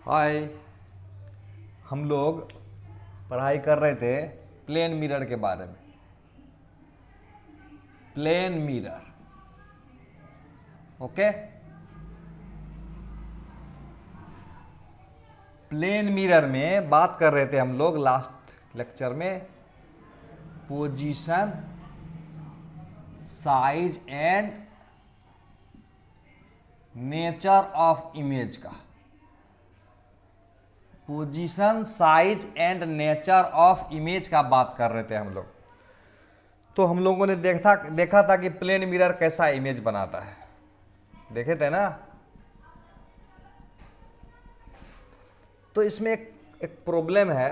हाय। हम लोग पढ़ाई कर रहे थे प्लेन मिरर के बारे में। Plane mirror, okay. Plane mirror में बात कर रहे थे हम लोग लास्ट लेक्चर में position, size and nature of image का। Position, size and nature of image का बात कर रहे थे हम लोग। तो हम लोगों ने देखा था कि प्लेन मिरर कैसा इमेज बनाता है, देखे थे ना। तो इसमें एक प्रॉब्लम है,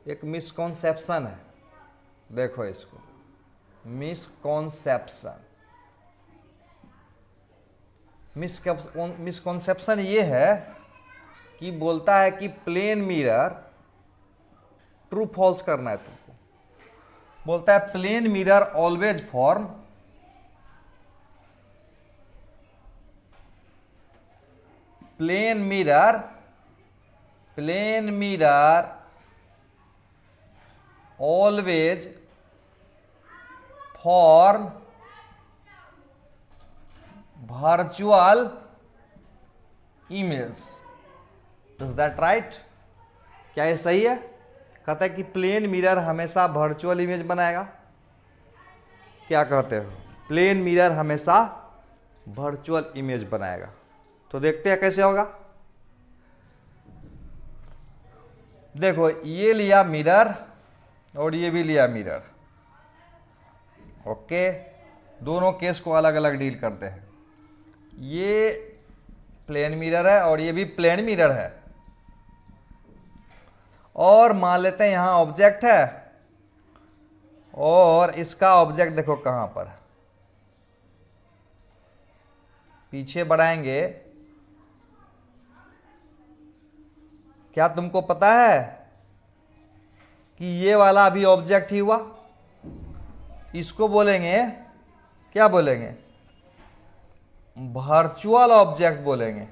एक मिसकॉन्सेप्शन है। देखो इसको, मिसकॉन्सेप्शन ये है कि बोलता है कि प्लेन मिरर, ट्रू फॉल्स करना है तुमको। बोलता है plane mirror always form plane mirror always form virtual image. Is that right? क्या ये सही है? कहता है कि प्लेन मिरर हमेशा वर्चुअल इमेज बनाएगा। क्या कहते हो? प्लेन मिरर हमेशा वर्चुअल इमेज बनाएगा। तो देखते हैं कैसे होगा। देखो, ये लिया मिरर और ये भी लिया मिरर, ओके। दोनों केस को अलग अलग डील करते हैं। ये प्लेन मिरर है और ये भी प्लेन मिरर है। और मान लेते हैं यहां ऑब्जेक्ट है और इसका ऑब्जेक्ट देखो कहां पर है। पीछे बढ़ाएंगे, क्या तुमको पता है कि ये वाला अभी ऑब्जेक्ट ही हुआ? इसको बोलेंगे, क्या बोलेंगे? वर्चुअल ऑब्जेक्ट बोलेंगे।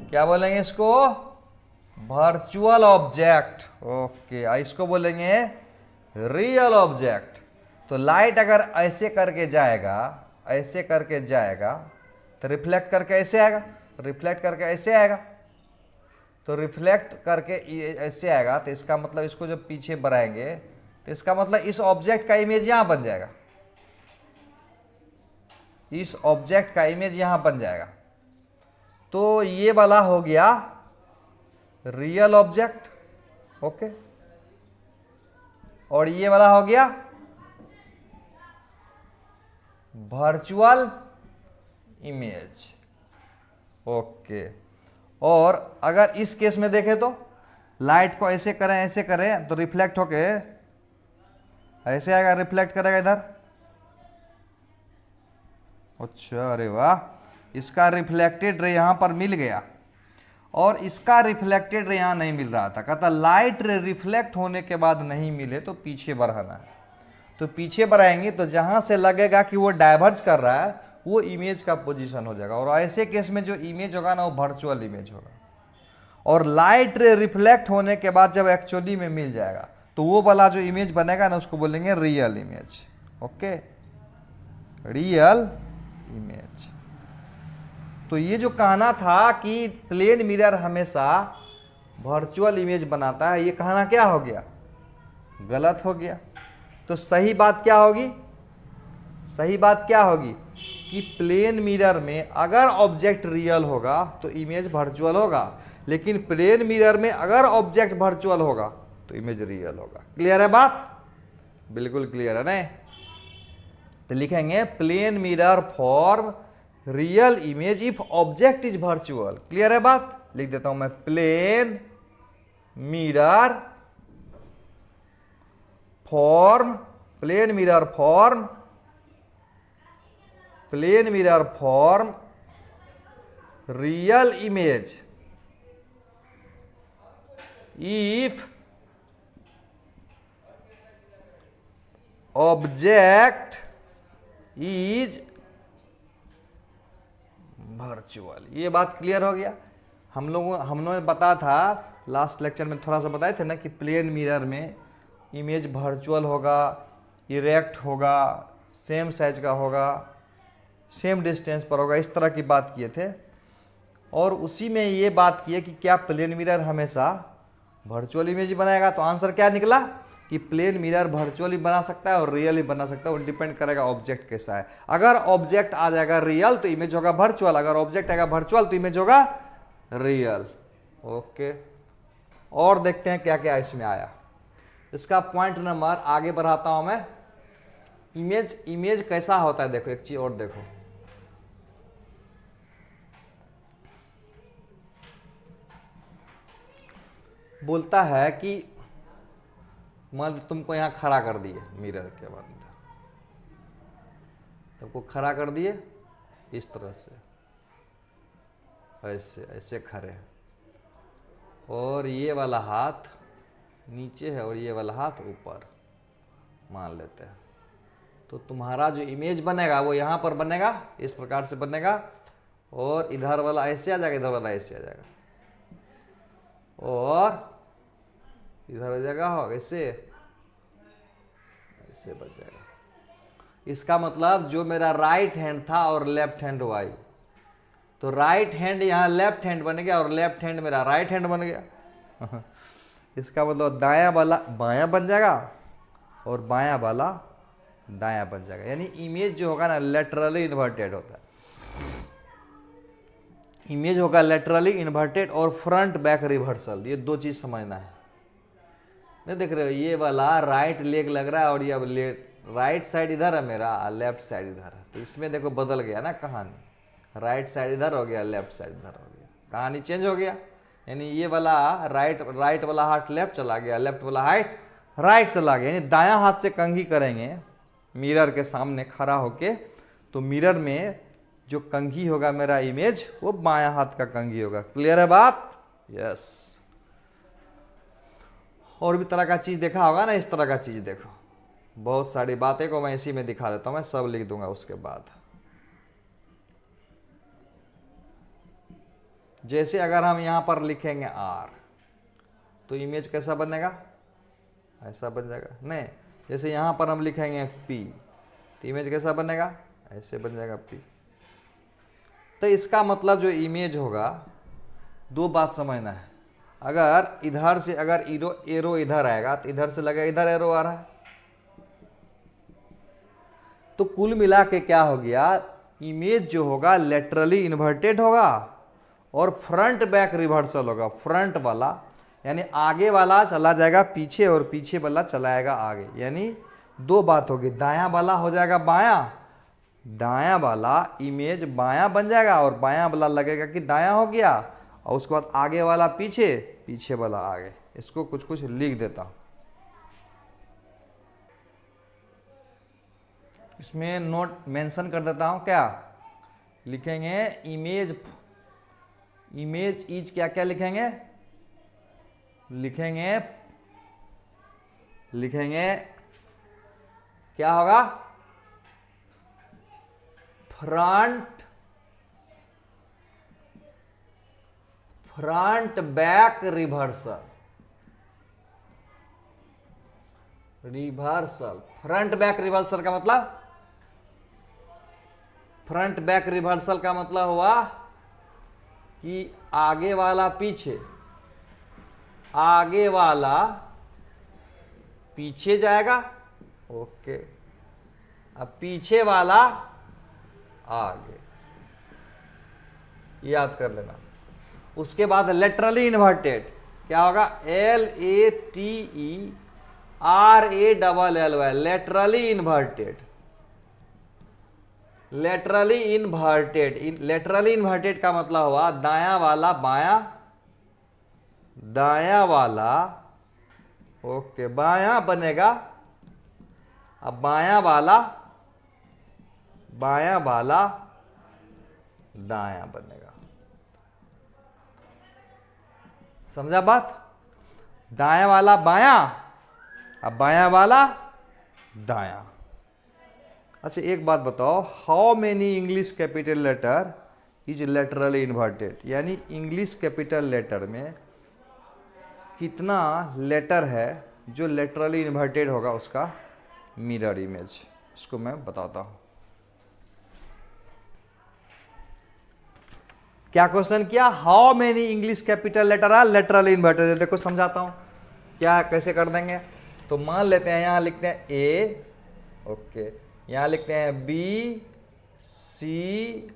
क्या बोलेंगे इसको? Virtual object, okay. इसको बोलेंगे रियल ऑब्जेक्ट। तो लाइट अगर ऐसे करके जाएगा तो रिफ्लेक्ट करके ऐसे आएगा, रिफ्लेक्ट करके ऐसे आएगा। तो रिफ्लेक्ट करके ऐसे आएगा, तो इसका मतलब इसको जब पीछे बढ़ाएंगे तो इसका मतलब इस ऑब्जेक्ट का इमेज यहां बन जाएगा। इस ऑब्जेक्ट का इमेज यहां बन जाएगा। तो ये वाला हो गया रियल ऑब्जेक्ट, ओके। और ये वाला हो गया वर्चुअल इमेज, ओके। और अगर इस केस में देखें तो लाइट को ऐसे करें तो रिफ्लेक्ट होके ऐसे आएगा, रिफ्लेक्ट करेगा इधर। अच्छा, अरे वाह, इसका रिफ्लेक्टेड रे यहां पर मिल गया और इसका रिफ्लेक्टेड रे यहां नहीं मिल रहा था। कहता लाइट रे रिफ्लेक्ट होने के बाद नहीं मिले तो पीछे बढ़ाना है। तो पीछे बढ़ाएंगे तो जहां से लगेगा कि वो डाइवर्ज कर रहा है वो इमेज का पोजीशन हो जाएगा। और ऐसे केस में जो इमेज होगा ना वो वर्चुअल इमेज होगा। और लाइट रे रिफ्लेक्ट होने के बाद जब एक्चुअली में मिल जाएगा तो वो वाला जो इमेज बनेगा ना उसको बोलेंगे real image, okay. Real image. तो ये जो कहना था कि प्लेन मिरर हमेशा वर्चुअल इमेज बनाता है, ये कहना क्या हो गया? गलत हो गया। तो सही बात क्या होगी? सही बात क्या होगी कि प्लेन मिरर में अगर ऑब्जेक्ट रियल होगा तो इमेज वर्चुअल होगा, लेकिन प्लेन मिरर में अगर ऑब्जेक्ट वर्चुअल होगा तो इमेज रियल होगा। क्लियर है बात? बिल्कुल क्लियर है ना। तो लिखेंगे plane mirror form real image if object is virtual. Clear है बात? लिख देता हूं मैं, plane mirror form real image if object is virtual. ये बात क्लियर हो गया। हमने बताया था लास्ट लेक्चर में, थोड़ा सा बताए थे ना कि प्लेन मिरर में इमेज वर्चुअल होगा, इरेक्ट होगा, सेम साइज का होगा, सेम डिस्टेंस पर होगा, इस तरह की बात किए थे। और उसी में ये बात की है कि क्या प्लेन मिरर हमेशा वर्चुअल इमेज बनाएगा। तो आंसर क्या निकला कि प्लेन मिरर वर्चुअली बना सकता है और रियल भी बना सकता है, वो डिपेंड करेगा ऑब्जेक्ट कैसा है। अगर ऑब्जेक्ट आ जाएगा रियल तो इमेज होगा वर्चुअल, अगर ऑब्जेक्ट आएगा वर्चुअल तो इमेज होगा रियल। ओके, और देखते हैं क्या क्या इसमें आया। इसका पॉइंट नंबर आगे बढ़ाता हूं मैं। इमेज कैसा होता है, देखो एक चीज और देखो। बोलता है कि मान तुमको यहां खड़ा कर दिए मिरर के बाद, तुमको खड़ा कर दिए इस तरह से, ऐसे ऐसे खड़े, और ये वाला हाथ नीचे है और ये वाला हाथ ऊपर मान लेते हैं। तो तुम्हारा जो इमेज बनेगा वो यहाँ पर बनेगा, इस प्रकार से बनेगा, और इधर वाला ऐसे आ जाएगा, इधर वाला ऐसे आ जाएगा, और इधर हो जाएगा हो ऐसे, ऐसे बच जाएगा। इसका मतलब जो मेरा राइट हैंड था और लेफ्ट हैंड वाई, तो राइट हैंड यहाँ लेफ्ट हैंड बन गया और लेफ्ट हैंड मेरा राइट हैंड बन गया। इसका मतलब दायां वाला बायां बन जाएगा और बायां वाला दायां बन जाएगा। यानी इमेज जो होगा ना लेटरली इन्वर्टेड होता है। इमेज होगा लेटरली इन्वर्टेड और फ्रंट बैक रिवर्सल, ये दो चीज समझना है। नहीं देख रहे हो, ये वाला राइट लेग लग रहा है और ये राइट साइड इधर है मेरा, लेफ्ट साइड इधर है, तो इसमें देखो बदल गया ना कहानी, राइट साइड इधर हो गया, लेफ्ट साइड इधर हो गया, कहानी चेंज हो गया। यानी ये वाला राइट वाला हाथ लेफ्ट चला गया, लेफ्ट वाला हाथ राइट चला गया। यानी दायां हाथ से कंघी करेंगे मिरर के सामने खड़ा होके, तो मिरर में जो कंघी होगा मेरा इमेज, वो बायां हाथ का कंघी होगा। क्लियर है बात? यस। और भी तरह का चीज देखा होगा ना, इस तरह का चीज देखो, बहुत सारी बातें को मैं इसी में दिखा देता हूं, मैं सब लिख दूंगा उसके बाद। जैसे अगर हम यहां पर लिखेंगे R, तो इमेज कैसा बनेगा, ऐसा बन जाएगा। नहीं, जैसे यहां पर हम लिखेंगे P, तो इमेज कैसा बनेगा, ऐसे बन जाएगा P। तो इसका मतलब जो इमेज होगा, दो बात समझना है। अगर इधर से अगर एरो इधर आएगा तो इधर से लगा इधर एरो आ रहा है, तो कुल मिला के क्या हो गया, इमेज जो होगा लेटरली इन्वर्टेड होगा और फ्रंट बैक रिवर्सल होगा। फ्रंट वाला यानी आगे वाला चला जाएगा पीछे और पीछे वाला चलाएगा आगे। यानी दो बात होगी, दायां वाला हो जाएगा बायां, दायां वाला इमेज बायां बन जाएगा और बायां वाला लगेगा कि दायां हो गया, और उसके बाद आगे वाला पीछे, पीछे वाला आगे। इसको कुछ कुछ लिख देता हूं, इसमें नोट मेंशन कर देता हूं। क्या लिखेंगे, इमेज इज क्या क्या लिखेंगे, लिखेंगे क्या होगा, front back reversal. Front back reversal का मतलब, फ्रंट बैक रिवर्सल का मतलब हुआ कि आगे वाला पीछे, आगे वाला पीछे जाएगा, ओके, अब पीछे वाला आगे, याद कर लेना। उसके बाद लेटरली इन्वर्टेड क्या होगा, LATERALLY, laterally inverted. Laterally inverted का मतलब हुआ दायां वाला बायां, दायां वाला ओके बायां बनेगा, अब बायां वाला दायां बनेगा। समझा बात? दायां वाला बायां, अब बायां वाला दायां। अच्छा एक बात बताओ, how many English capital letter is laterally inverted, यानी इंग्लिश कैपिटल लेटर में कितना लेटर है जो लेटरली इन्वर्टेड होगा, उसका मिरर इमेज, इसको मैं बताता हूं। क्या क्वेश्चन किया, how many English capital letter are laterally inverted. देखो समझाता हूं क्या कैसे कर देंगे। तो मान लेते हैं यहां लिखते हैं ए, ओके, यहां लिखते हैं B C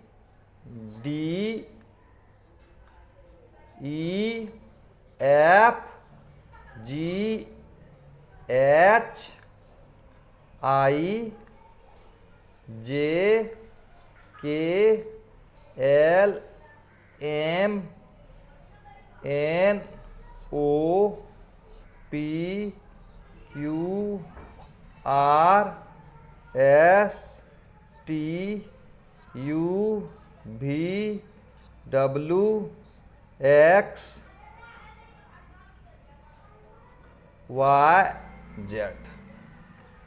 D E F G H I J K L M N O P Q R S T U V W X Y Z.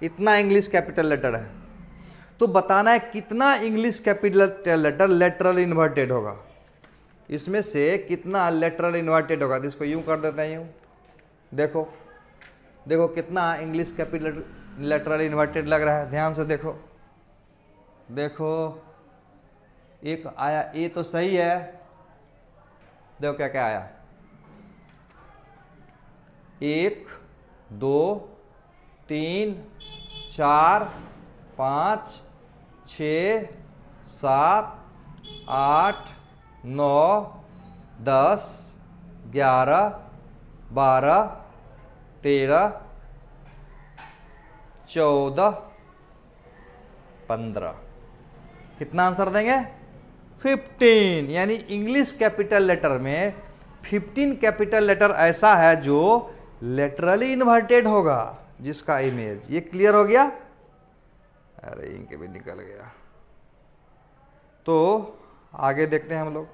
इतना इंग्लिश कैपिटल लेटर है। तो बताना है कितना English capital letter lateral inverted होगा, इसमें से कितना लेटरल इन्वर्टेड होगा। तो इसको यूं कर देते हैं, यूं देखो, देखो कितना इंग्लिश कैपिटल लेटरल इन्वर्टेड लग रहा है, ध्यान से देखो। देखो एक आया, ए तो सही है, देखो क्या क्या आया, 1 2 3 4 5 6 7 8 9 10 11 12 13 14 15। कितना आंसर देंगे, 15। यानी इंग्लिश कैपिटल लेटर में 15 कैपिटल लेटर ऐसा है जो लेटरली इन्वर्टेड होगा, जिसका इमेज, ये क्लियर हो गया। अरे इनके भी निकल गया। तो आगे देखते हैं हम लोग।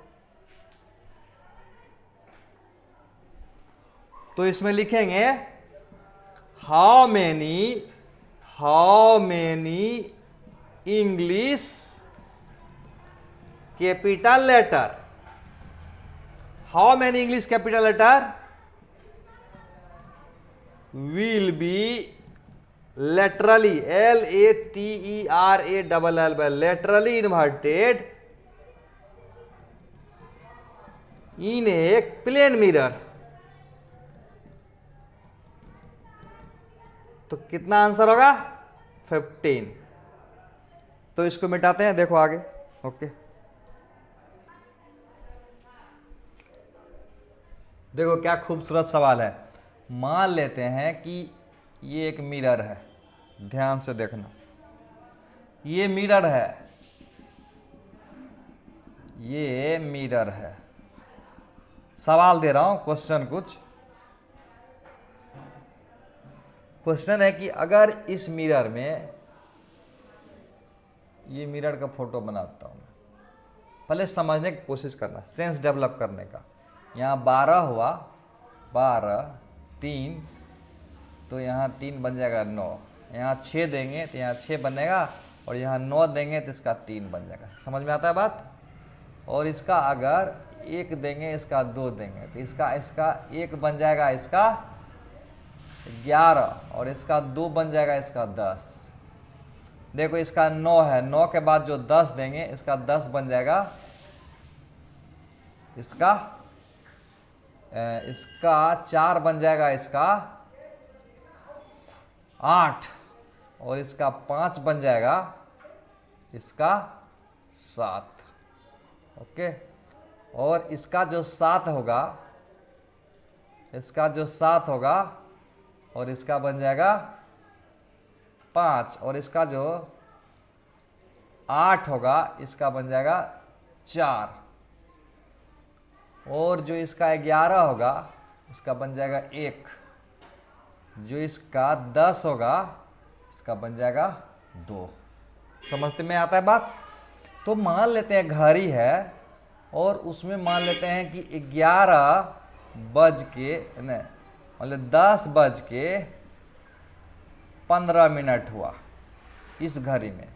तो इसमें लिखेंगे how many English capital letter, how many English capital letter will be laterally, laterally laterally inverted in a plane mirror। तो कितना आंसर होगा, 15। तो इसको मिटाते हैं, देखो आगे, ओके। देखो क्या खूबसूरत सवाल है। मान लेते हैं कि ये एक मिरर है, ध्यान से देखना, ये मिरर है, ये मिरर है। सवाल दे रहा हूं, क्वेश्चन है कि अगर इस मिरर में, ये मिरर का फोटो बनाता हूं, पहले समझने की कोशिश करना, सेंस डेवलप करने का। यहाँ 12 हुआ, 12 3, तो यहाँ 3 बन जाएगा 9, यहाँ 6 देंगे तो यहाँ 6 बनेगा, और यहाँ 9 देंगे तो इसका 3 बन जाएगा। समझ में आता है बात। और इसका अगर 1 देंगे, इसका 2 देंगे, तो इसका 1 बन जाएगा, इसका 11, और इसका 2 बन जाएगा, इसका 10। देखो इसका 9 है, 9 के बाद जो 10 देंगे, इसका 10 बन जाएगा, इसका 4 बन जाएगा, इसका 8, और इसका 5 बन जाएगा, इसका 7। ओके। और इसका जो 7 होगा, इसका जो 7 होगा, और इसका बन जाएगा 5, और इसका जो 8 होगा, इसका बन जाएगा 4, और जो इसका 11 होगा, इसका बन जाएगा 1, जो इसका 10 होगा, इसका बन जाएगा 2। समझते में आता है बात। तो मान लेते हैं घड़ी है, और उसमें मान लेते हैं कि 11 बज के, नहीं मतलब 10 बज के 15 मिनट हुआ इस घड़ी में,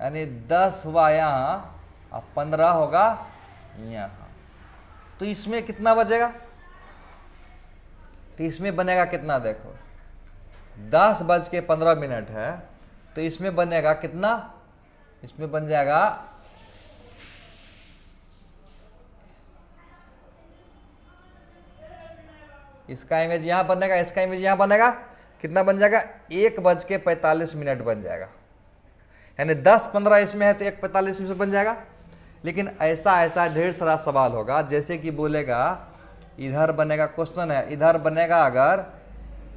यानी 10 हुआ यहाँ, अब 15 होगा यहाँ, तो इसमें कितना बचेगा? तो इसमें बनेगा कितना? देखो 10:15 है, तो इसमें बनेगा कितना? इसमें बन जाएगा इसका इमेज यहां बनेगा, इसका इमेज यहां बनेगा, कितना बन जाएगा? 1:45 बन जाएगा। यानी 10:15 इसमें है तो 1:45 इसमें बन जाएगा। लेकिन ऐसा ऐसा ढेर सारा सवाल होगा, जैसे कि बोलेगा इधर बनेगा, क्वेश्चन है इधर बनेगा अगर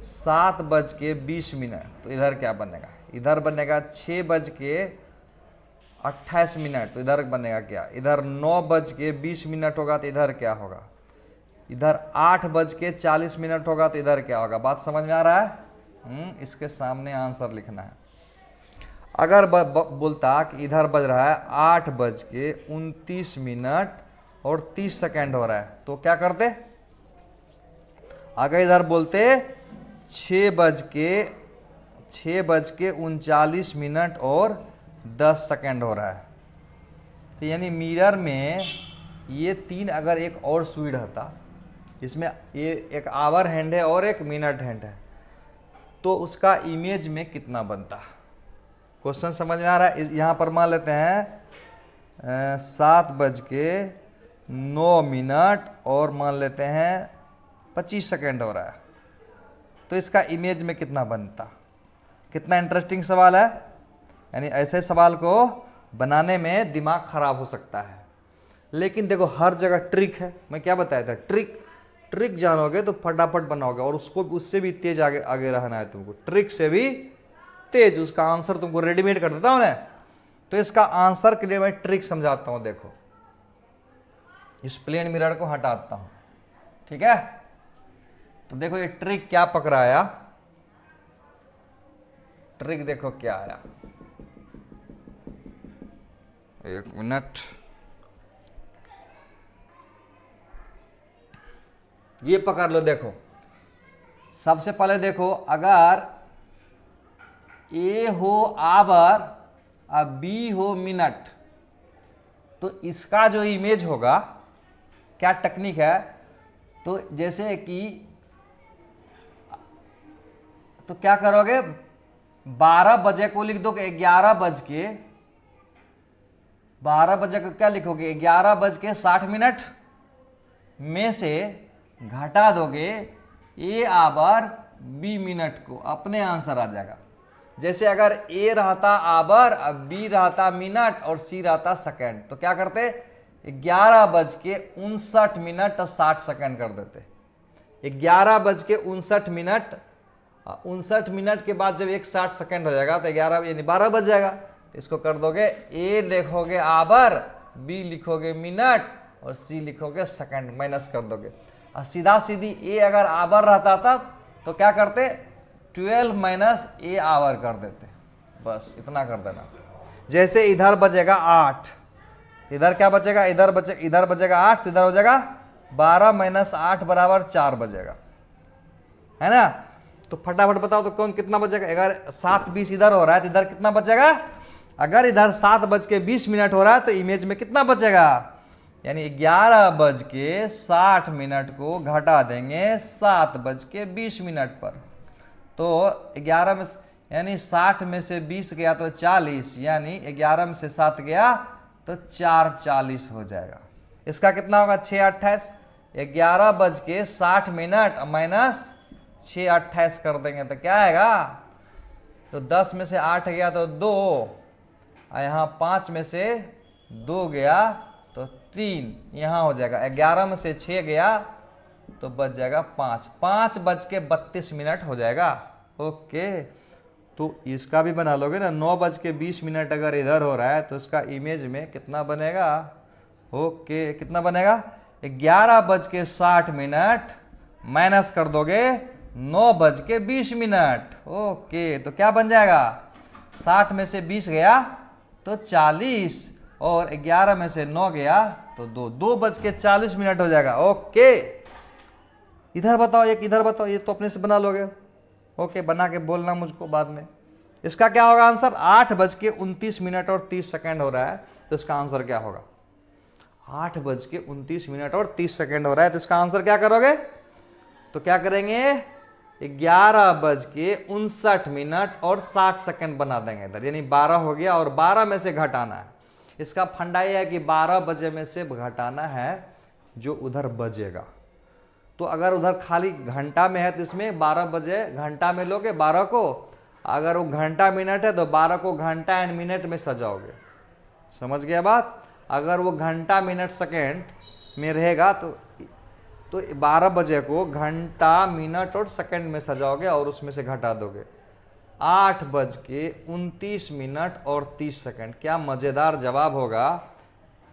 7:20, तो इधर क्या बनेगा? इधर बनेगा 6:28, तो इधर बनेगा क्या? इधर 9:20 होगा, तो इधर क्या होगा? इधर 8:40 होगा, तो इधर क्या होगा? बात समझ में आ रहा है? इसके सामने आंसर लिखना है। अगर बोलता कि इधर बज रहा है 8:29 हो रहा है, तो क्या करते? अगर इधर बोलते 6:39 हो रहा है, तो यानी मिरर में ये 3 अगर एक और सुई रहता, इसमें ये एक आवर हैंड है और एक मिनट हैंड है, तो उसका इमेज में कितना बनता? क्वेश्चन समझ में आ रहा है? यहाँ पर मान लेते हैं 7:09 और मान लेते हैं 25 हो रहा है, तो इसका इमेज में कितना बनता? कितना इंटरेस्टिंग सवाल है। यानी ऐसे सवाल को बनाने में दिमाग खराब हो सकता है, लेकिन देखो हर जगह ट्रिक है। मैं क्या बताया था? ट्रिक जानोगे तो फटाफट बनाओगे, और उसको उससे भी तेज आगे आगे रहना है तुमको, ट्रिक से भी तेज। उसका आंसर तुमको रेडीमेड कर देता हूं ना। तो इसका आंसर के लिए मैं ट्रिक समझाता हूं। देखो इस प्लेन मिरर को हटाता हूं, ठीक है? तो देखो ये ट्रिक क्या पकड़ाया, ट्रिक देखो क्या आया। 1 मिनट, ये पकड़ लो। देखो सबसे पहले देखो, अगर ए हो आवर और बी हो मिनट, तो इसका जो इमेज होगा, क्या टेक्निक है? तो जैसे कि तो क्या करोगे? 12 बजे को लिख दो, 12 बजे को क्या लिखोगे? 11:60 में से घटा दोगे ए आवर बी मिनट को, अपने आंसर आ जाएगा। जैसे अगर ए रहता आवर, अब बी रहता मिनट और सी रहता सेकंड, तो क्या करते? 11:59 कर देते। 11:59 के बाद जब 1:60 हो जाएगा तो 11 यानी 12 बज जाएगा। तो इसको कर दोगे, ए लिखोगे आवर, बी लिखोगे मिनट और सी लिखोगे सेकंड, माइनस कर दोगे। और सीधा सीधी ए अगर आवर रहता था तो क्या करते? 12 माइनस ए आवर कर देते। बस इतना कर देना। जैसे इधर बचेगा 8, इधर क्या बचेगा? इधर बचेगा 8, तो इधर हो जाएगा 12 माइनस 8 बराबर 4 बचेगा, है ना? तो फटाफट बताओ तो कौन कितना बचेगा? अगर 7:20 इधर हो रहा है तो इधर कितना बचेगा? अगर इधर 7:20 हो रहा है तो इमेज में कितना बचेगा? यानी 11:60 को घटा देंगे 7:20 पर, तो 11 में यानी 60 में से 20 गया तो 40, यानी 11 में से 7 गया तो 4:40 हो जाएगा। इसका कितना होगा? 6:28। 11:60 माइनस 6:28 कर देंगे तो क्या आएगा? तो 10 में से 8 गया तो 2, और यहाँ 5 में से 2 गया तो 3, यहाँ हो जाएगा। 11 में से 6 गया तो बच जाएगा 5, 5:32 हो जाएगा। ओके, तो इसका भी बना लोगे ना। 9:20 अगर इधर हो रहा है तो इसका इमेज में कितना बनेगा? ओके, कितना बनेगा? 11:60 माइनस कर दोगे 9:20। ओके, तो क्या बन जाएगा? 60 में से 20 गया तो 40, और 11 में से 9 गया तो 2:40 हो जाएगा। ओके, इधर बताओ, एक इधर बताओ, ये तो अपने से बना लोगे। ओके, बना के बोलना मुझको बाद में। इसका क्या होगा आंसर? 8:29 और 30 सेकंड हो रहा है, तो इसका आंसर क्या होगा? 8:29 और 30 हो रहा है। तो इसका आंसर क्या करोगे? तो क्या करेंगे, 11:59 और 60 बना देंगे इधर, यानी 12 हो गया और 12 में से घटाना है। इसका फंडा यह है कि 12 बजे में से घटाना है जो उधर बजेगा। तो अगर उधर खाली घंटा में है तो इसमें 12 बजे घंटा में लोगे 12 को, अगर वो घंटा मिनट है तो 12 को घंटा एंड मिनट में सजाओगे। समझ गया बात? अगर वो घंटा मिनट सेकेंड में रहेगा तो 12 बजे को घंटा मिनट और सेकंड में सजाओगे और उसमें से घटा दोगे 8:29 और 30। क्या मजेदार जवाब होगा।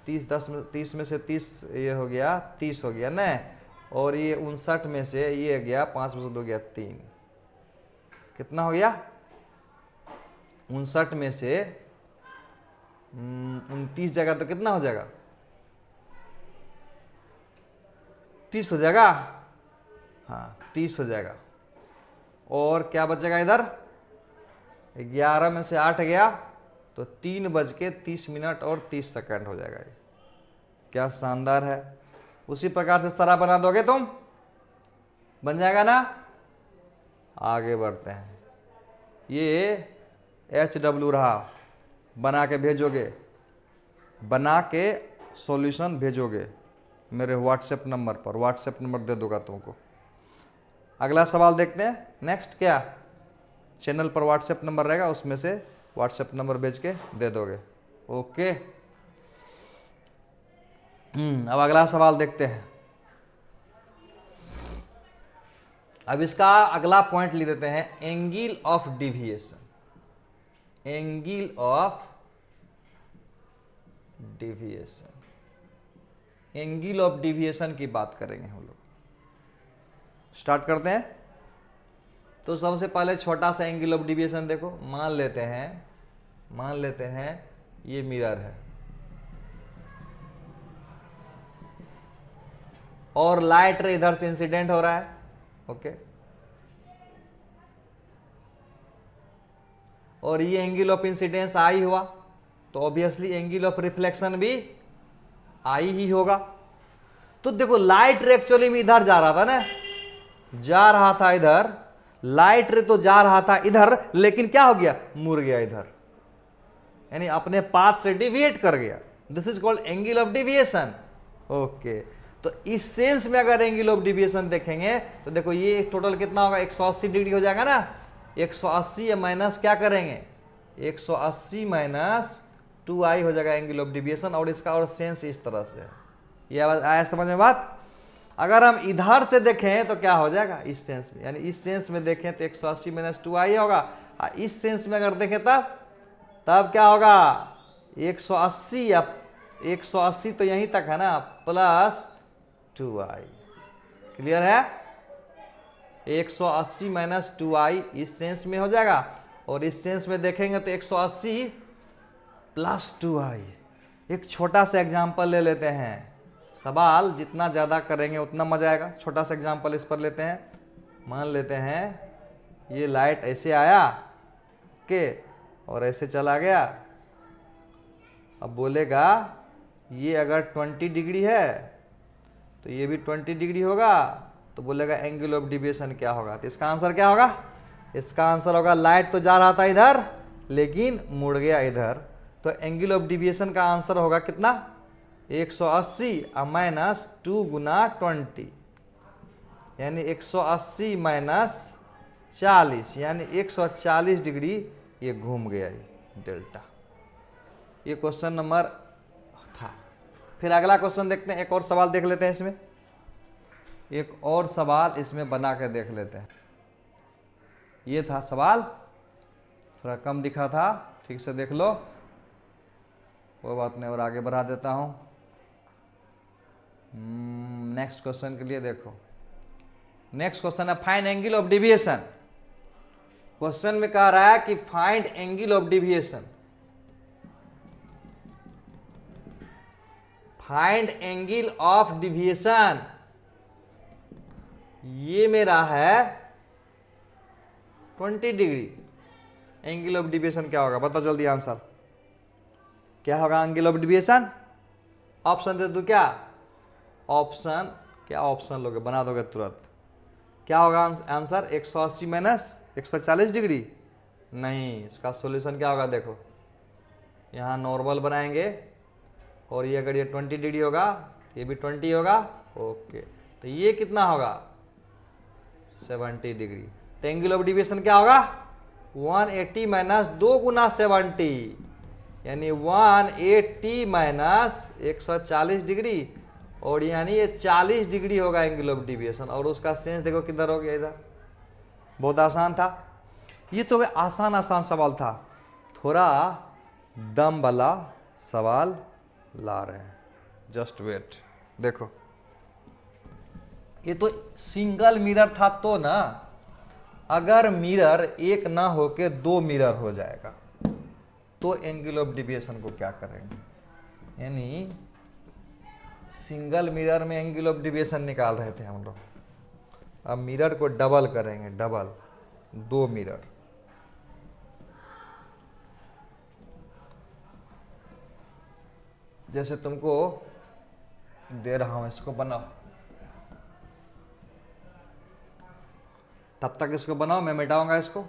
30 में से 30 ये हो गया 30 हो गया ना, और ये 59 में से ये गया 5 में से 2 गया 3, कितना हो गया? 59 में से 29 जगह तो कितना हो जाएगा? 30 हो जाएगा। हाँ 30 हो जाएगा। और क्या बचेगा इधर? 11 में से 8 गया तो 3:30 और 30 हो जाएगा। ये क्या शानदार है। उसी प्रकार से इस तरह बना दोगे तुम, बन जाएगा ना। आगे बढ़ते हैं। ये HW रहा, बना के भेजोगे, बना के सॉल्यूशन भेजोगे मेरे व्हाट्सएप नंबर पर। व्हाट्सएप नंबर दे दूंगा तुमको। अगला सवाल देखते हैं। नेक्स्ट क्या, चैनल पर व्हाट्सएप नंबर रहेगा, उसमें से व्हाट्सएप नंबर भेज के दे दोगे। ओके। अब अगला सवाल देखते हैं। अब इसका अगला पॉइंट ले देते हैं, angle of deviation. Angle of deviation, angle of deviation की बात करेंगे हम लोग। स्टार्ट करते हैं। तो सबसे पहले छोटा सा एंगल ऑफ डिविएशन देखो। मान लेते हैं ये मिरर है और लाइट रे इधर से इंसिडेंट हो रहा है। ओके। और ये एंगल ऑफ इंसिडेंस आई हुआ तो ऑब्वियसली एंगल ऑफ रिफ्लेक्शन भी आई ही होगा। तो देखो लाइट रे एक्चुअली में इधर जा रहा था ना, जा रहा था इधर, लाइट रे तो जा रहा था इधर, लेकिन क्या हो गया? मुड़ गया इधर, यानी अपने पाथ से डिविएट कर गया। This is called angle of deviation. Okay. तो इस सेंस में अगर एंगल ऑफ डिविएशन देखेंगे तो देखो ये टोटल कितना होगा? 180 डिग्री हो जाएगा ना। 180 माइनस क्या करेंगे? 180 माइनस 2i हो जाएगा एंगल ऑफ डिविएशन। और इसका और सेंस इस तरह से है। ये आया समझ में बात? अगर हम इधर से देखें तो क्या हो जाएगा? इस सेंस में, यानी इस सेंस में देखें तो 180 माइनस 2i होगा। इस सेंस में अगर देखें तब क्या होगा? 180 या 180 तो यहीं तक है ना, प्लस 2i। क्लियर है? 180 माइनस 2i इस सेंस में हो जाएगा, और इस सेंस में देखेंगे तो 180 प्लस 2i। एक छोटा सा एग्जांपल ले लेते हैं। सवाल जितना ज़्यादा करेंगे उतना मजा आएगा। छोटा सा एग्जांपल इस पर लेते हैं। मान लेते हैं ये लाइट ऐसे आया के और ऐसे चला गया। अब बोलेगा ये अगर 20 डिग्री है तो ये भी 20 डिग्री होगा, तो बोलेगा एंगल ऑफ डिविएशन क्या होगा? तो इसका आंसर क्या होगा? इसका आंसर होगा लाइट तो जा रहा था इधर लेकिन मुड़ गया इधर, तो एंगल ऑफ डिविएशन का आंसर होगा कितना? 180 माइनस 2 गुना 20, यानी 180 माइनस 40, यानी 140 डिग्री ये घूम गया डेल्टा। ये क्वेश्चन नंबर था। फिर अगला क्वेश्चन देखते हैं। एक और सवाल देख लेते हैं इसमें। एक और सवाल इसमें बना के देख लेते हैं। ये था सवाल, थोड़ा कम दिखा था, ठीक से देख लो, कोई बात नहीं, और आगे बढ़ा देता हूं। नेक्स्ट क्वेश्चन के लिए देखो। नेक्स्ट क्वेश्चन है find angle of deviation. Question में कह रहा है कि find angle of deviation. Find angle of deviation, ये मेरा है 20 डिग्री। एंगल ऑफ डिविएशन क्या होगा? बताओ जल्दी आंसर। क्या होगा एंगल ऑफ डिविएशन? ऑप्शन दे दूं क्या? ऑप्शन क्या? ऑप्शन लोगे बना दोगे तुरंत। क्या होगा आंसर? 180 minus 140 degree? नहीं, इसका सॉल्यूशन क्या होगा? देखो यहाँ नॉर्मल बनाएंगे और ये अगर ये 20 डिग्री होगा, ये भी 20 होगा। ओके, तो ये कितना होगा? 70 डिग्री। तो एंगल ऑफ डिविएशन क्या होगा? 180 माइनस 2 गुना 70, यानी 180 माइनस 140 डिग्री, और यानी ये 40 डिग्री होगा एंगल ऑफ डिविएशन। और उसका सेंस देखो किधर हो गया, इधर। बहुत आसान था ये तो, आसान आसान सवाल था। थोड़ा दम वाला सवाल ला रहे हैं, जस्ट वेट। देखो ये तो सिंगल मिरर था तो ना, अगर मिरर एक ना होके 2 मिरर हो जाएगा तो एंगल ऑफ डिविएशन को क्या करेंगे? यानी सिंगल मिरर में एंगल ऑफ डिविएशन निकाल रहे थे हम लोग, अब मिरर को डबल करेंगे, डबल 2 मिरर। जैसे तुमको दे रहा हूं, इसको बनाओ, तब तक इसको बनाओ, मैं मिटाऊंगा इसको।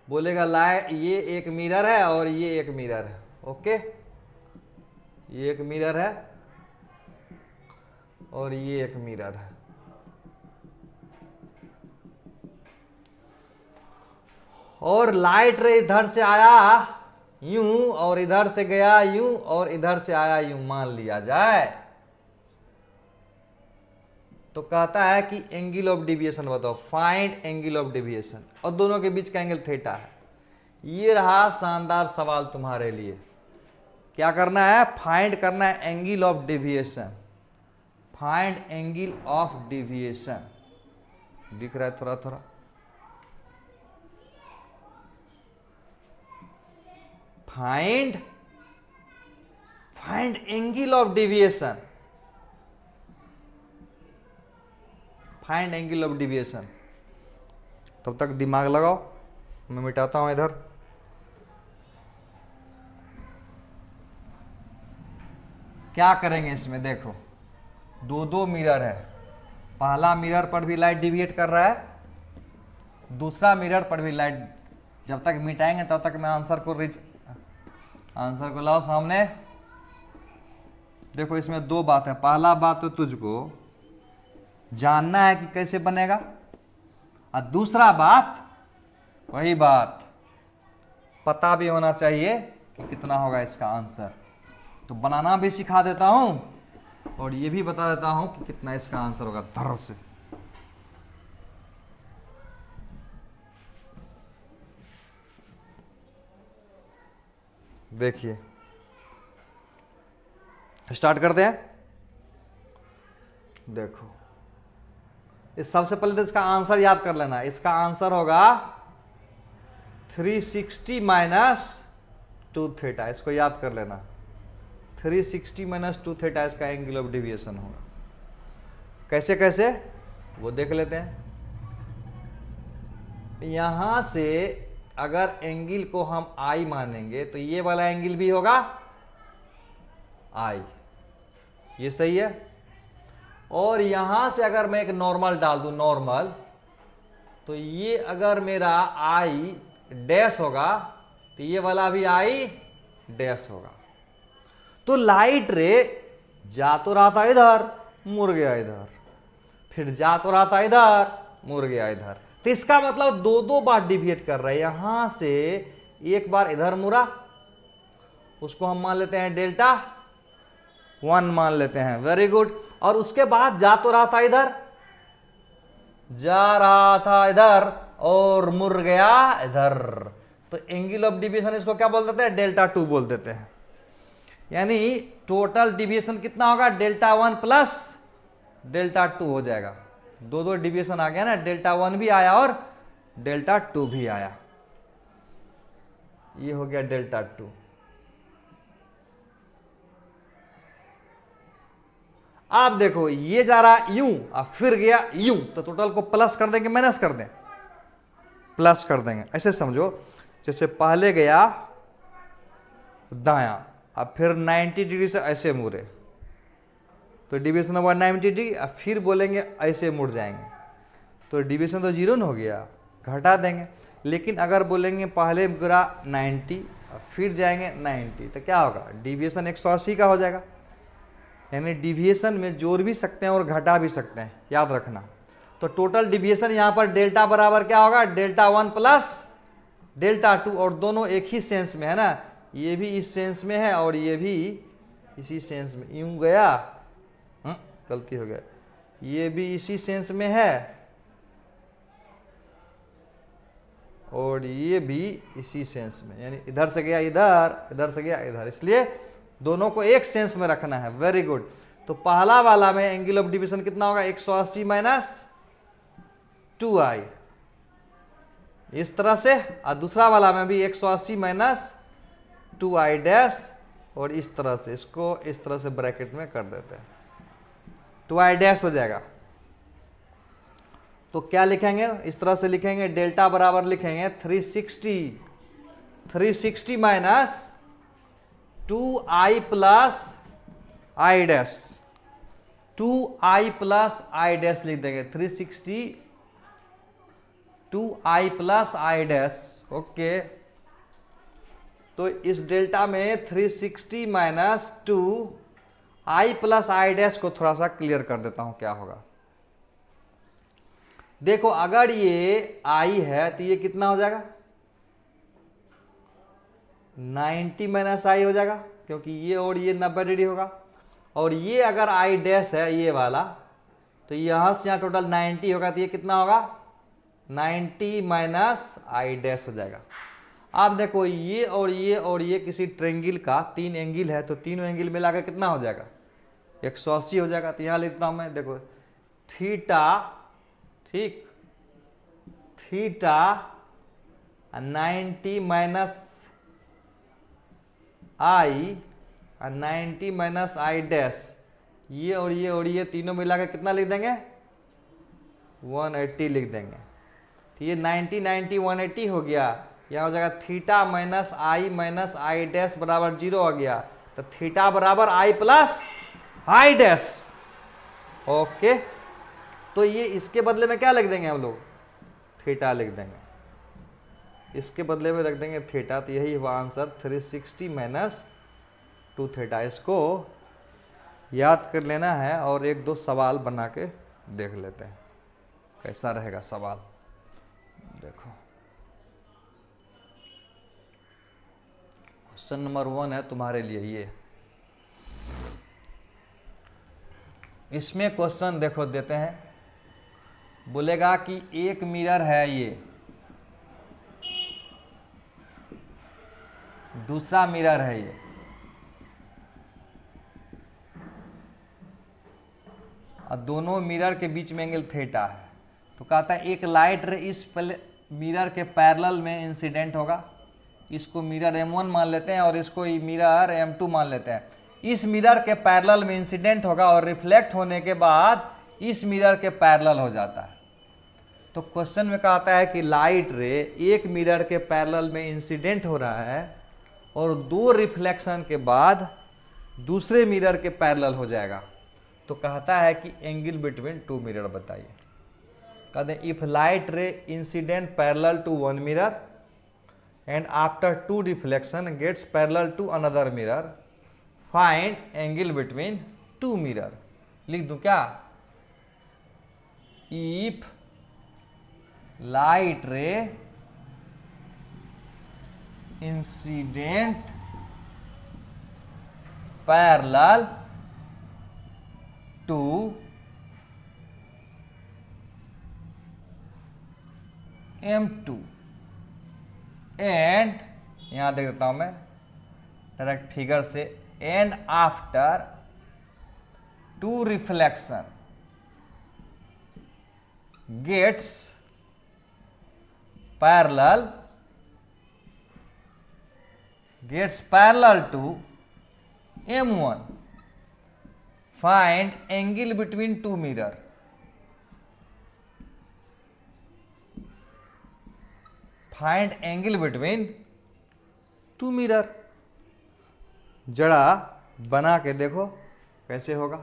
बोलेगा लाइट, ये एक मिरर है और ये एक मिरर है। ओके, ये एक मिरर है और ये एक मिरर है। और लाइट रे इधर से आया यूं और इधर से गया यूं और इधर से आया यूं, मान लिया जाए। तो कहता है कि एंगल ऑफ डिविएशन बताओ, फाइंड एंगल ऑफ डिविएशन, और दोनों के बीच का एंगल थीटा है। ये रहा शानदार सवाल तुम्हारे लिए। क्या करना है? फाइंड करना है angle of deviation. Find angle of deviation, दिख रहा है थोड़ा थोड़ा? Find angle of deviation, find angle of deviation. तब तक दिमाग लगाओ, मैं मिटाता हूं इधर। क्या करेंगे इसमें? देखो 2 मिरर है, पहला मिरर पर भी लाइट डिविएट कर रहा है, दूसरा मिरर पर भी लाइट। जब तक मिटाएंगे तब तक मैं आंसर को लाओ सामने। देखो इसमें 2 बात है। पहला बात तो तुझको जानना है कि कैसे बनेगा, और दूसरा बात, वही बात पता भी होना चाहिए कि कितना होगा इसका आंसर। तो बनाना भी सिखा देता हूं और ये भी बता देता हूं कि कितना इसका आंसर होगा, धर से। देखिए स्टार्ट करते हैं। देखो इस सबसे पहले तो इसका आंसर याद कर लेना। इसका आंसर होगा 360 माइनस 2 थीटा, इसको याद कर लेना। 360 माइनस 2 थीटा इसका एंगल ऑफ डिविएशन होगा। कैसे कैसे वो देख लेते हैं। यहां से अगर एंगल को हम आई मानेंगे तो ये वाला एंगल भी होगा आई, ये सही है। और यहां से अगर मैं एक नॉर्मल डाल दूं, नॉर्मल, तो ये अगर मेरा आई डैश होगा तो ये वाला भी आई डैश होगा। तो लाइट रे जा तो रहा था इधर, मुड़ गया इधर, फिर जा तो रहा था इधर, मुड़ गया इधर। तो इसका मतलब 2 बार डिविएट कर रहा है। यहां से एक बार इधर मुड़ा, उसको हम मान लेते हैं डेल्टा 1 मान लेते हैं, वेरी गुड। और उसके बाद जा तो रहा था इधर, जा रहा था इधर और मुड़ गया इधर। तो एंगल ऑफ डिविएशन इसको क्या बोल देते हैं? डेल्टा 2 बोल देते हैं। यानी टोटल डिविएशन कितना होगा? डेल्टा 1 प्लस डेल्टा 2 हो जाएगा। 2 डिविएशन आ गया ना, डेल्टा 1 भी आया और डेल्टा 2 भी आया। ये हो गया डेल्टा 2। आप देखो ये जा रहा यूं और फिर गया यूं, तो टोटल को प्लस कर देंगे, माइनस कर दें? प्लस कर देंगे। ऐसे समझो जैसे पहले गया दायां, अब फिर 90 डिग्री से ऐसे मुड़े, तो डिविएशन ओवर 90 अब फिर बोलेंगे ऐसे मुड़ जाएंगे तो डिविएशन तो 0 न हो गया, घटा देंगे। लेकिन अगर बोलेंगे पहले गिरा 90 फिर जाएंगे 90 तो क्या होगा, डिविएशन 180 का हो जाएगा। यानी डिविएशन में जोड़ भी सकते हैं और घटा भी सकते हैं, याद रखना। तो टोटल डिविएशन यहाँ पर डेल्टा बराबर क्या होगा, डेल्टा 1 प्लस डेल्टा 2, और दोनों एक ही सेंस में है ना, ये भी इस सेंस में है और ये भी इसी सेंस में, यूं गया गलती हो गया, ये भी इसी सेंस में है और ये भी इसी सेंस में, यानी इधर से गया इधर, इधर से गया इधर, इसलिए दोनों को एक सेंस में रखना है। Very good. तो पहला वाला में एंगल ऑफ डिविजन कितना होगा, 180 माइनस 2i इस तरह से, और दूसरा वाला में भी 180 माइनस 2i डैश और इस तरह से, इसको इस तरह से ब्रैकेट में कर देते हैं, 2i डैश हो जाएगा। तो क्या लिखेंगे, इस तरह से लिखेंगे, डेल्टा बराबर लिखेंगे 360 minus 2i plus i dash, 2i plus i dash लिख देंगे, 360 2i plus i dash. Okay, तो इस डेल्टा में 360 minus 2i plus i dash को थोड़ा सा क्लियर कर देता हूं क्या होगा। देखो अगर ये i है तो ये कितना हो जाएगा, 90 माइनस i हो जाएगा, क्योंकि ये और ये 90 डिग्री होगा। और ये अगर i डैश है ये वाला, तो यहां से यहां टोटल 90 होगा, तो ये कितना होगा, 90 माइनस i डैश हो जाएगा। अब देखो ये और ये और ये किसी ट्रेंगल का 3 एंगल है, तो तीनों एंगल मिलाकर कितना हो जाएगा, 180 हो जाएगा। तो यहां लिखता हूं मैं, देखो थीटा, ठीक, theta 90 minus i 90 minus i dash, ये और ये और ये तीनों मिलाकर कितना लिख देंगे, 180 लिख देंगे। तो ये 90 90 180 हो गया, यह हो जाएगा थीटा माइनस i डैश बराबर 0 हो गया। तो थीटा बराबर i plus i dash. Okay, तो ये इसके बदले में क्या लिख देंगे हम लोग, थीटा लिख देंगे, इसके बदले में रख देंगे थीटा। तो यही हुआ आंसर, 360 माइनस 2 थीटा। इसको याद कर लेना है और एक दो सवाल बना के देख लेते हैं कैसा रहेगा सवाल। देखो क्वेश्चन नंबर 1 है तुम्हारे लिए ये, इसमें क्वेश्चन देखो देते हैं, बोलेगा कि एक मिरर है ये, दूसरा मिरर है ये, और दोनों मिरर के बीच में एंगल थीटा है। तो कहता है एक लाइट रे इस मिरर के पैरेलल में इंसिडेंट होगा, इसको मिरर M1 मान लेते हैं और इसको मिरर M2 मान लेते हैं। इस मिरर के पैरेलल में इंसिडेंट होगा और रिफ्लेक्ट होने के बाद इस मिरर के पैरेलल हो जाता है। तो क्वेश्चन में कहता है कि लाइट रे एक मिरर के पैरेलल में इंसिडेंट हो रहा है और 2 रिफ्लेक्शन के बाद दूसरे मिरर के पैरेलल हो जाएगा। तो कहता है कि एंगल बिटवीन 2 मिरर बताइए। कहते हैं if light ray incident parallel to 1 mirror and after 2 reflection gets parallel to another mirror, find angle between 2 mirror. लिख दूं क्या, if light ray incident parallel to M2 and, यहां देख देता हूं मैं डायरेक्ट फिगर से, and after 2 reflection gets parallel to M1, find angle between 2 mirror. Find angle between 2 mirror. जरा बना के देखो कैसे होगा।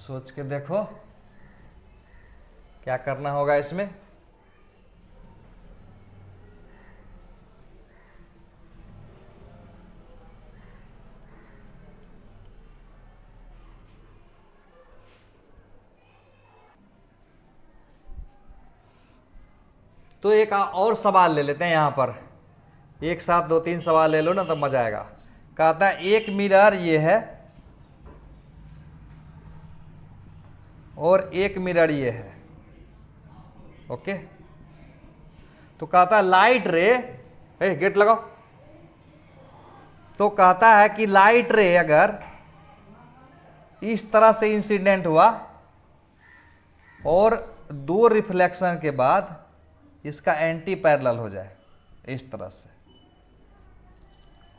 सोच के देखो क्या करना होगा इसमें। तो एक और सवाल ले लेते हैं यहां पर, एक साथ 2-3 सवाल ले लो ना तब मजा आएगा। कहता है एक मिरर ये है और एक मिरर ये है, ओके। तो कहता है लाइट रे, गेट लगाओ। तो कहता है कि लाइट रे अगर इस तरह से इंसिडेंट हुआ और 2 रिफ्लेक्शन के बाद इसका एंटी पैरेलल हो जाए इस तरह से।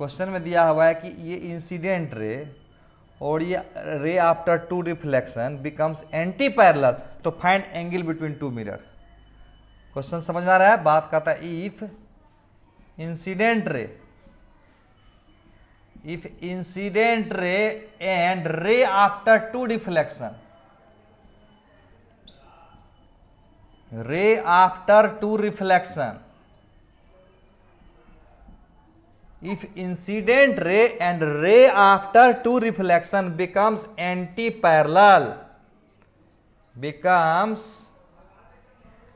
क्वेश्चन में दिया हुआ है कि ये इंसिडेंट रे और ये ray after 2 reflection becomes anti parallel, तो find angle between 2 mirror. Question समझ में आ रहा है? बात कहता है if incident ray and ray after 2 reflection, ray after 2 reflection, if incident ray and ray after 2 reflection becomes anti-parallel, becomes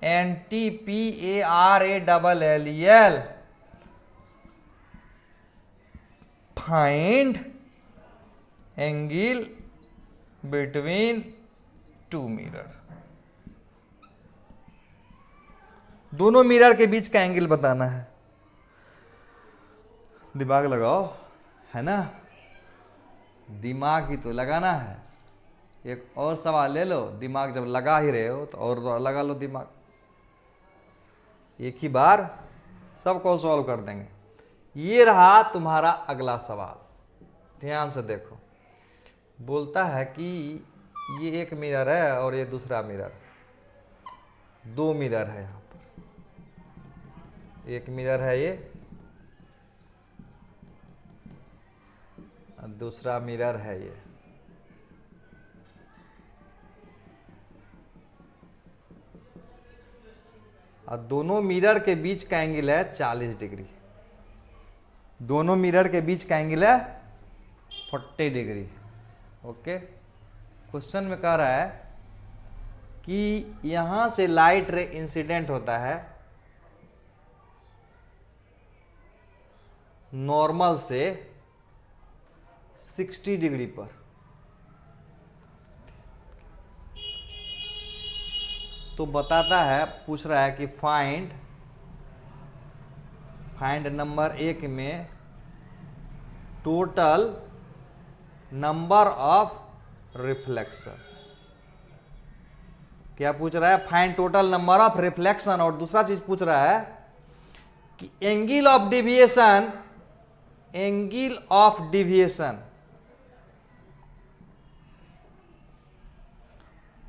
anti-parallel, find angle between 2 mirror। दोनों मिरर के बीच का एंगल बताना है। दिमाग लगाओ, है ना, दिमाग ही तो लगाना है। एक और सवाल ले लो, दिमाग जब लगा ही रहे हो तो और लगा लो दिमाग, एक ही बार सबको सॉल्व कर देंगे। ये रहा तुम्हारा अगला सवाल, ध्यान से देखो। बोलता है कि ये एक मिरर है और ये दूसरा मिरर, 2 मिरर है यहाँ पर। एक मिरर है ये, दूसरा मिरर है ये। और दोनों मिरर के बीच का एंगल है 40 डिग्री। दोनों मिरर के बीच का एंगल है 40 डिग्री, ओके। क्वेश्चन में कह रहा है कि यहां से लाइट रे इंसिडेंट होता है नॉर्मल से 60 डिग्री पर, तो बताता है, पूछ रहा है कि फाइंड नंबर 1 में टोटल नंबर ऑफ रिफ्लेक्शन। क्या पूछ रहा है? Find total number of reflection. और दूसरा चीज पूछ रहा है कि एंगल ऑफ डिविएशन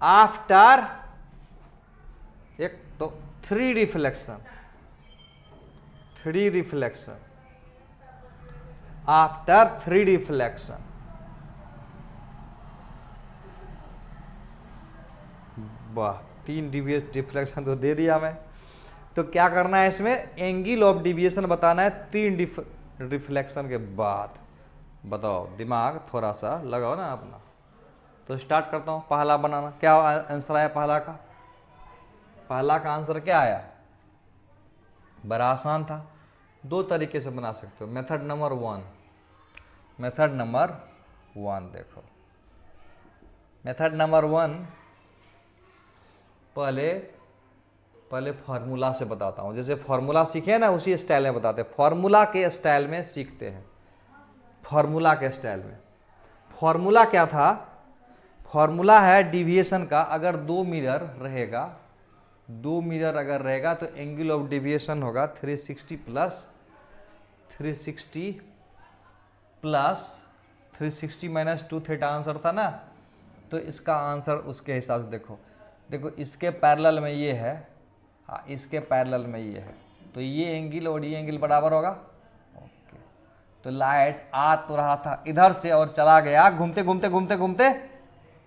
आफ्टर, एक तो 3 रिफ्लेक्शन आफ्टर 3 रिफ्लेक्शन। वाह, 3 रिफ्लेक्शन तो दे दिया मैं। तो क्या करना है इसमें? एंगल ऑफ डिविएशन बताना है 3 रिफ्लेक्शन के बाद। बताओ, दिमाग थोड़ा सा लगाओ ना अपना। तो स्टार्ट करता हूं पहला बनाना। क्या आंसर आया पहला का? पहला का आंसर क्या आया? बड़ा आसान था, 2 तरीके से बना सकते हो। मेथड नंबर 1 देखो, मेथड नंबर 1 पहले फार्मूला से बताता हूं। जैसे फार्मूला सीखे ना, उसी स्टाइल में बताते हैं। फार्मूला के स्टाइल में सीखते हैं। फार्मूला के स्टाइल में फार्मूला क्या था? फार्मूला है डिविएशन का। अगर 2 मिरर अगर रहेगा तो एंगल ऑफ डिविएशन होगा 360 माइनस 2 थीटा आंसर था ना। तो इसका आंसर उसके हिसाब से देखो इसके पैरेलल में ये है, इसके पैरेलल में ये है, तो ये एंगल और ये एंगल बराबर होगा, ओके। तो लाइट आ तो रहा था इधर से और चला गया घूमते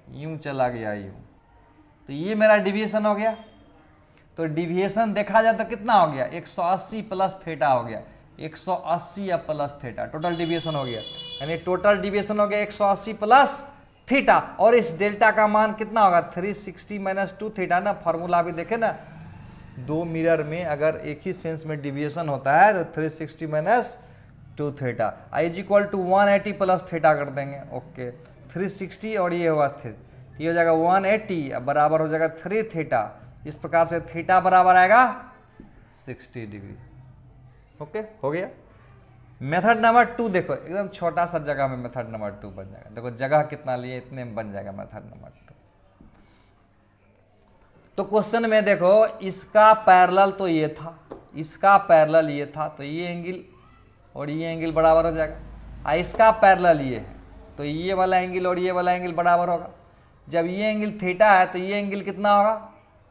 यूं चला गया यूं, तो ये मेरा डिविएशन हो गया। तो डिविएशन देखा जाए तो कितना हो गया, 180 प्लस थीटा हो गया, 180 या प्लस थीटा टोटल डिविएशन हो गया। यानी टोटल डिविएशन हो गया 180 प्लस थीटा। और इस डेल्टा का मान कितना होगा, 360 माइनस 2 थीटा ना। फॉर्मूला भी देखे ना, दो मिरर में अगर एक ही सेंस में डिविएशन होता है तो 360 minus 2 theta is equal to 180 plus theta कर देंगे। ओके, 360 और ये हुआ ये हो जाएगा 180 अब बराबर हो जाएगा 3 थीटा। इस प्रकार से थीटा बराबर आएगा 60 डिग्री। ओके, हो गया। मेथड नंबर 2 देखो, एकदम छोटा सा जगह में मेथड नंबर 2 बन जाएगा। देखो जगह कितना लिए, इतने में बन जाएगा मेथड नंबर 2। तो क्वेश्चन में देखो, इसका पैरेलल तो ये था, इसका पैरेलल ये था, तो ये एंगल और ये एंगल बराबर हो जाएगा। इसका पैरेलल ये है, तो ये वाला एंगल और ये वाला एंगल बराबर होगा। जब ये एंगल थीटा है तो ये एंगल कितना होगा,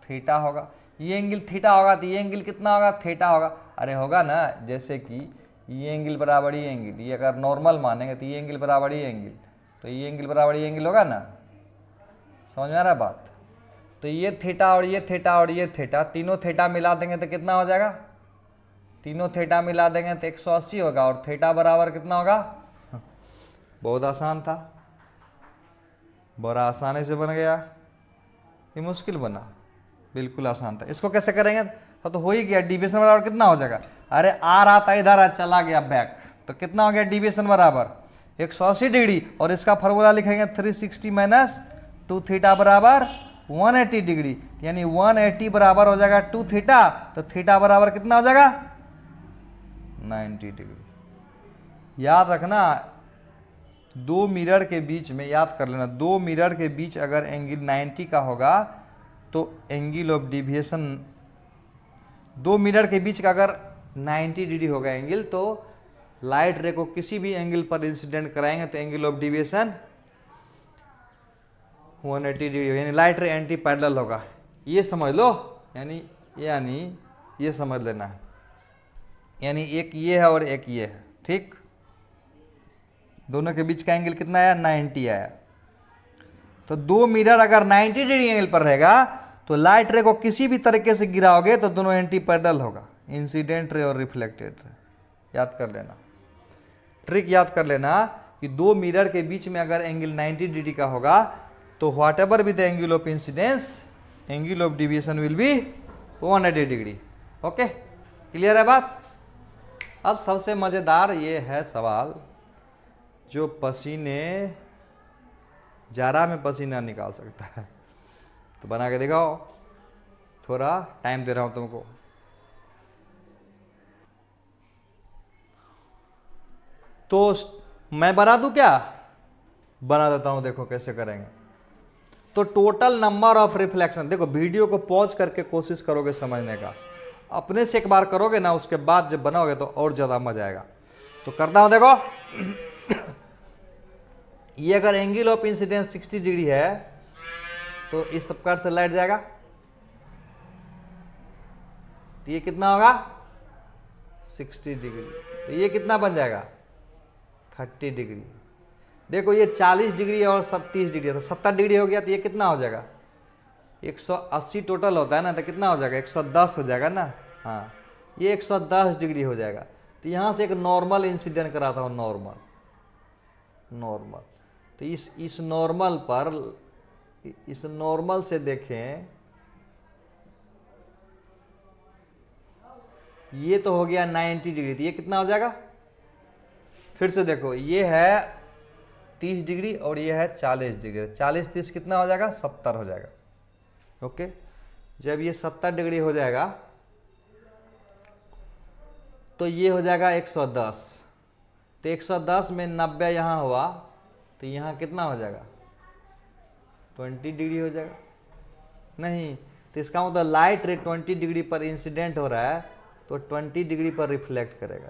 थीटा होगा। ये एंगल थीटा होगा तो ये एंगल कितना होगा, थीटा होगा। अरे होगा ना, जैसे कि ये एंगल बराबर ये एंगल, ये अगर नॉर्मल मानेंगे तो ये एंगल बराबर ये एंगल, तो ये एंगल बराबर ये एंगल होगा ना। समझ में आ रहा है बात। तो ये थीटा और ये थीटा और ये थीटा, तीनों थीटा मिला देंगे तो कितना हो जाएगा, तीनों थीटा मिला देंगे तो 180 होगा। और थीटा बराबर कितना होगा, बहुत आसान था, बड़ा आसानी से बन गया। ये मुश्किल बना, बिल्कुल आसान था। इसको कैसे करेंगे, तो हो ही गया। डिविएशन बराबर कितना हो जाएगा, अरे आ रहा था इधर, चला गया बैक, तो कितना हो गया डिविएशन बराबर 180 डिग्री। और इसका फॉर्मूला लिखेंगे 360 माइनस 2 थीटा बराबर 180 डिग्री। यानी 180 बराबर हो जाएगा 2 थीटा, तो थीटा बराबर कितना हो जाएगा 90 डिग्री। याद रखना, दो मिरर के बीच में, याद कर लेना, दो मिरर के बीच अगर एंगल 90 का होगा तो एंगल ऑफ डिविएशन, दो मिरर के बीच का अगर 90 डिग्री होगा एंगल, तो लाइट रे को किसी भी एंगल पर इंसिडेंट कराएंगे तो एंगल ऑफ डिविएशन 180 डिग्री, यानी लाइट रे एंटी पैरेलल होगा। ये समझ लो, यानी ये समझ लेना है। यानी एक ये है और एक ये है, ठीक। दोनों के बीच का एंगल कितना आया, 90 आया। तो दो मिरर अगर 90 डिग्री एंगल पर रहेगा तो लाइट रे को किसी भी तरीके से गिराओगे तो दोनों एंटी पैरेलल होगा, इंसिडेंट रे और रिफ्लेक्टेड रे। याद कर लेना, ट्रिक याद कर लेना कि दो मिरर के बीच में अगर एंगल 90 डिग्री का होगा तो what ever be the angle of incidence, angle of deviation will be 180 degree. Okay, clear है बात। अब सबसे मजेदार ये है सवाल, जो पसीने जारा में पसीना निकाल सकता है। तो बना के दिखाओ, थोड़ा टाइम दे रहा हूं तुमको। तो मैं बना दूं क्या, बना देता हूं, देखो कैसे करेंगे। तो टोटल नंबर ऑफ रिफ्लेक्शन, देखो वीडियो को पॉज करके कोशिश करोगे समझने का, अपने से एक बार करोगे ना, उसके बाद जब बनाओगे तो और ज्यादा मजा आएगा। तो करता हूं, देखो ये अगर एंगल ऑफ इंसिडेंस 60 डिग्री है तो इस प्रकार से लाइट जाएगा, तो ये कितना होगा 60 डिग्री, तो ये कितना बन जाएगा 30 डिग्री। देखो ये 40 डिग्री और 30 डिग्री, तो 70 डिग्री हो गया, तो ये कितना हो जाएगा 180 टोटल होता है ना, तो कितना हो जाएगा 110 हो जाएगा ना। हाँ, ये 110 डिग्री हो जाएगा। तो यहां से एक नॉर्मल इंसिडेंट कराता हूं, नॉर्मल। तो इस नॉर्मल पर, इस नॉर्मल से देखें, ये तो हो गया 90 डिग्री, तो ये कितना हो जाएगा, फिर से देखो ये है 30 डिग्री और ये है 40 डिग्री, 40 30 कितना हो जाएगा 70 हो जाएगा। ओके, जब ये 70 डिग्री हो जाएगा तो ये हो जाएगा 110, तो 110 में 90 यहां हुआ, तो यहां कितना हो जाएगा 20 डिग्री हो जाएगा। नहीं, तो इसका मतलब लाइट रे 20 डिग्री पर इंसिडेंट हो रहा है, तो 20 डिग्री पर रिफ्लेक्ट करेगा,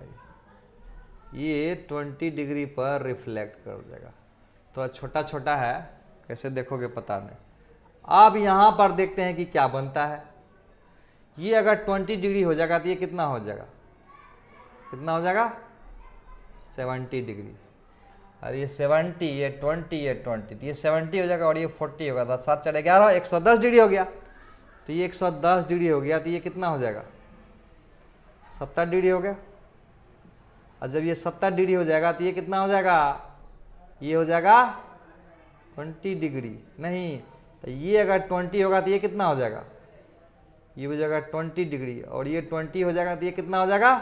ये 20 डिग्री पर रिफ्लेक्ट कर देगा। तो छोटा छोटा है, कैसे देखोगे पता नहीं। अब यहां पर देखते हैं कि क्या बनता है। ये अगर 20 डिग्री हो जाएगा तो ये कितना हो जाएगा, 70 डिग्री। और ये 70, ये 20, ये 20, तो ये 70 हो जाएगा और ये 40 होगा, तो 7 4 11, 110 डिग्री हो गया। तो ये 110 डिग्री हो गया, तो ये कितना हो जाएगा? 70 डिग्री हो गया। और जब ये 70 डिग्री हो जाएगा तो ये कितना हो जाएगा? ये हो जाएगा 20 डिग्री। नहीं, तो ये अगर 20 होगा तो ये कितना हो जाएगा? ये हो जाएगा 20 डिग्री, और ये 20 हो जाएगा तो ये कितना हो जाएगा?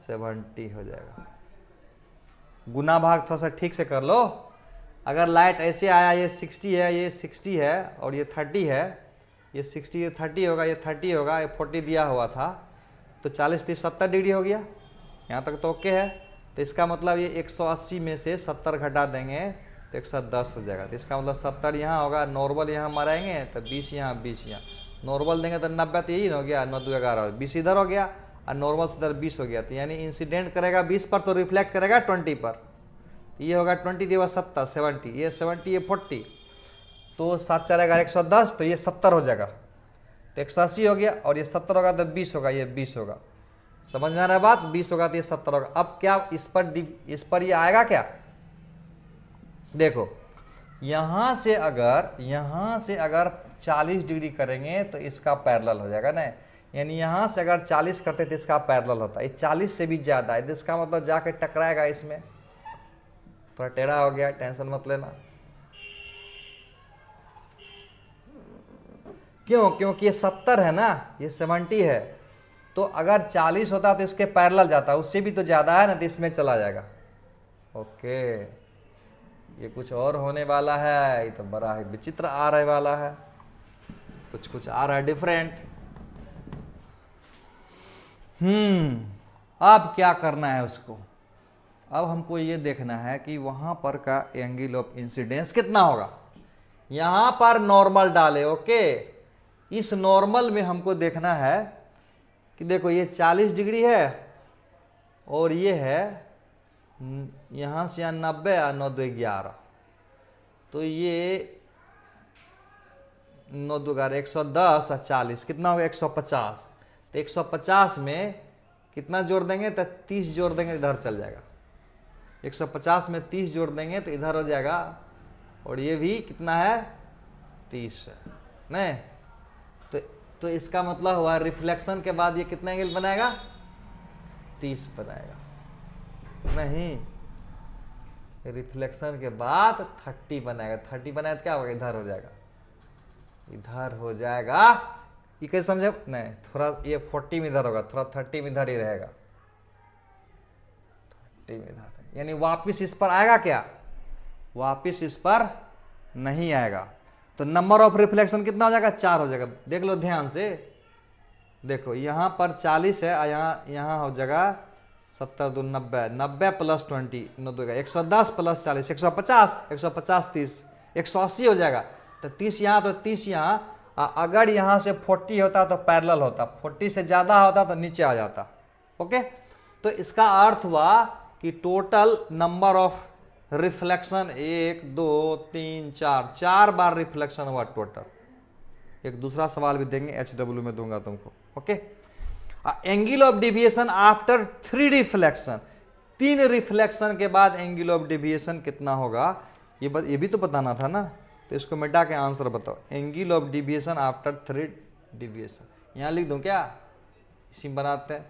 70 हो जाएगा। गुना भाग थोड़ा सा ठीक से कर लो। अगर लाइट ऐसे आया, ये 60 है, ये 60 है और ये 30 है, ये 60 ये 30 होगा, ये 30 होगा, ये 40 दिया हुआ था, तो 40 30 70 डिग्री हो गया। यहाँ तक तो ओके है। तो इसका मतलब ये 180 में से 70 घटा देंगे तो 110 हो जाएगा। तो इसका मतलब 70 यहाँ होगा, नॉर्मल यहाँ मराएंगे तो 20 यहाँ 20 यहाँ, नॉर्मल देंगे तो 90, तो यही हो गया 9 2 11, 20 इधर हो गया और नॉर्मल से इधर 20 हो गया। तो यानी इंसिडेंट करेगा 20 पर तो रिफ्लेक्ट करेगा 20 पर। तो ये होगा 20 दिया 70, 70, ये 70, ये 40, तो 7 4 11 110, तो ये 70 हो जाएगा। तो 180 हो गया और ये 70 होगा तो 20 होगा, ये 20 होगा। समझ में आ रहा है बात? 20 होगा तो ये 70 होगा। अब क्या इस पर ये आएगा क्या? देखो, यहां से अगर 40 डिग्री करेंगे तो इसका पैरेलल हो जाएगा ना। यानी यहां से अगर 40 करते तो इसका पैरेलल होता है, 40 से भी ज्यादा है, तो इसका मतलब जाके टकराएगा इसमें। थोड़ा टेढ़ा हो गया, टेंशन मत लेना। क्यों? क्योंकि ये 70 है ना, ये 70 है, तो अगर 40 होता तो इसके पैरेलल जाता, उससे भी तो ज्यादा है ना, तो इसमें चला जाएगा। ओके, ये कुछ और होने वाला है, ये तो बड़ा ही विचित्र आ रहे वाला है, कुछ आ रहा है डिफरेंट। अब क्या करना है उसको? अब हमको ये देखना है कि वहां पर का एंगल ऑफ इंसिडेंस कितना होगा। यहां पर नॉर्मल डाले, ओके। इस नॉर्मल में हमको देखना है कि देखो ये 40 डिग्री है और ये है यहां से 90 और 9 2 11, तो ये 9 2 11 110 और 40 कितना होगा? 150। तो 150 में कितना जोड़ देंगे? तो 30 जोड़ देंगे, इधर चल जाएगा। 150 में 30 जोड़ देंगे तो इधर हो जाएगा, और ये भी कितना है? 30 है नहीं। तो इसका मतलब हुआ रिफ्लेक्शन के बाद ये कितना एंगल बनाएगा? 30 बनाएगा। नहीं, रिफ्लेक्शन के बाद 30 बनाएगा। 30 बनाए तो क्या होगा? इधर हो जाएगा, इधर हो जाएगा। ये कैसे समझे? नहीं, थोड़ा ये 40 में इधर होगा, थोड़ा 30 में इधर ही रहेगा, 30 में इधर। यानी वापिस इस पर आएगा क्या? वापिस इस पर नहीं आएगा। तो नंबर ऑफ रिफ्लेक्शन कितना हो जाएगा? 4 हो जाएगा। देख लो ध्यान से, देखो यहां पर 40 है, यहां हो जाएगा 70 2 90, 90 प्लस 20 9 2 110 प्लस 40 150, 150 30 180 हो जाएगा। तो 30 यहाँ तो 30 यहाँ। अगर यहाँ से 40 होता तो पैरेलल होता, 40 से ज्यादा होता तो नीचे आ जाता। ओके, तो इसका अर्थ हुआ कि total number of reflection 1 2 3 4 bar reflection हुआ टोटल। एक दूसरा सवाल भी देंगे, HW में दूंगा तुमको। Okay, angle of deviation after 3 reflection, 3 reflection के बाद एंगल ऑफ डिविएशन कितना होगा? ये भी तो बताना था ना। तो इसको मिटा के आंसर बताओ। Angle of deviation after 3 deviation, यहां लिख दूं क्या? इसी बनाते हैं।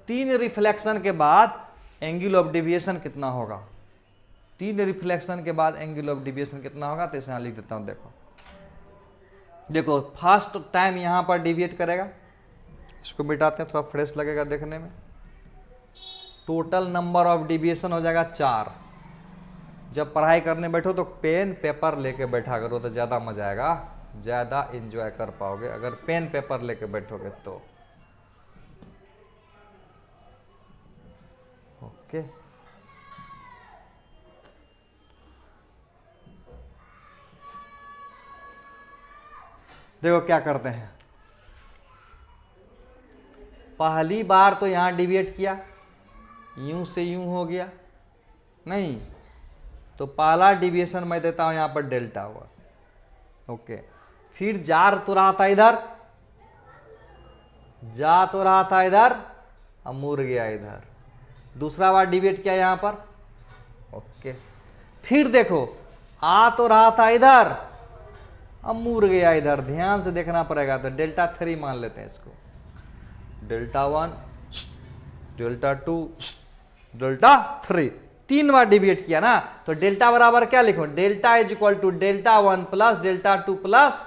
3 रिफ्लेक्शन के बाद एंगल ऑफ डिविएशन कितना होगा? 3 रिफ्लेक्शन के बाद एंगल ऑफ डिविएशन कितना होगा? तो इसे यहां लिख देता हूं। देखो फर्स्ट टाइम यहां पर डिविएट करेगा, इसको मिटाते हैं, थोड़ा फ्रेश लगेगा देखने में। टोटल नंबर ऑफ डिविएशन हो जाएगा 4। जब पढ़ाई करने बैठो तो पेन पेपर लेके बैठा करो, तो ज्यादा मजा आएगा, ज्यादा एंजॉय कर पाओगे अगर पेन पेपर लेके बैठोगे तो। ओके, देखो क्या करते हैं। पहली बार तो यहां डिविएट किया, यूं से यूं हो गया नहीं, तो पहला डिविएशन मैं देता हूं यहां पर डेल्टा हुआ। ओके, फिर जा तो रहा था इधर, जा तो रहा था इधर, अब मुड़ गया इधर। दूसरा बार डिविएट किया यहां पर, ओके, फिर देखो आ तो रहा था इधर, अब मुड़ गया इधर, ध्यान से देखना पड़ेगा। तो डेल्टा 3 मान लेते हैं इसको, डेल्टा 1, डेल्टा 2, डेल्टा 3, 3 बार डिविएट किया ना। तो डेल्टा बराबर क्या लिखो, delta is equal to delta 1 plus delta 2 plus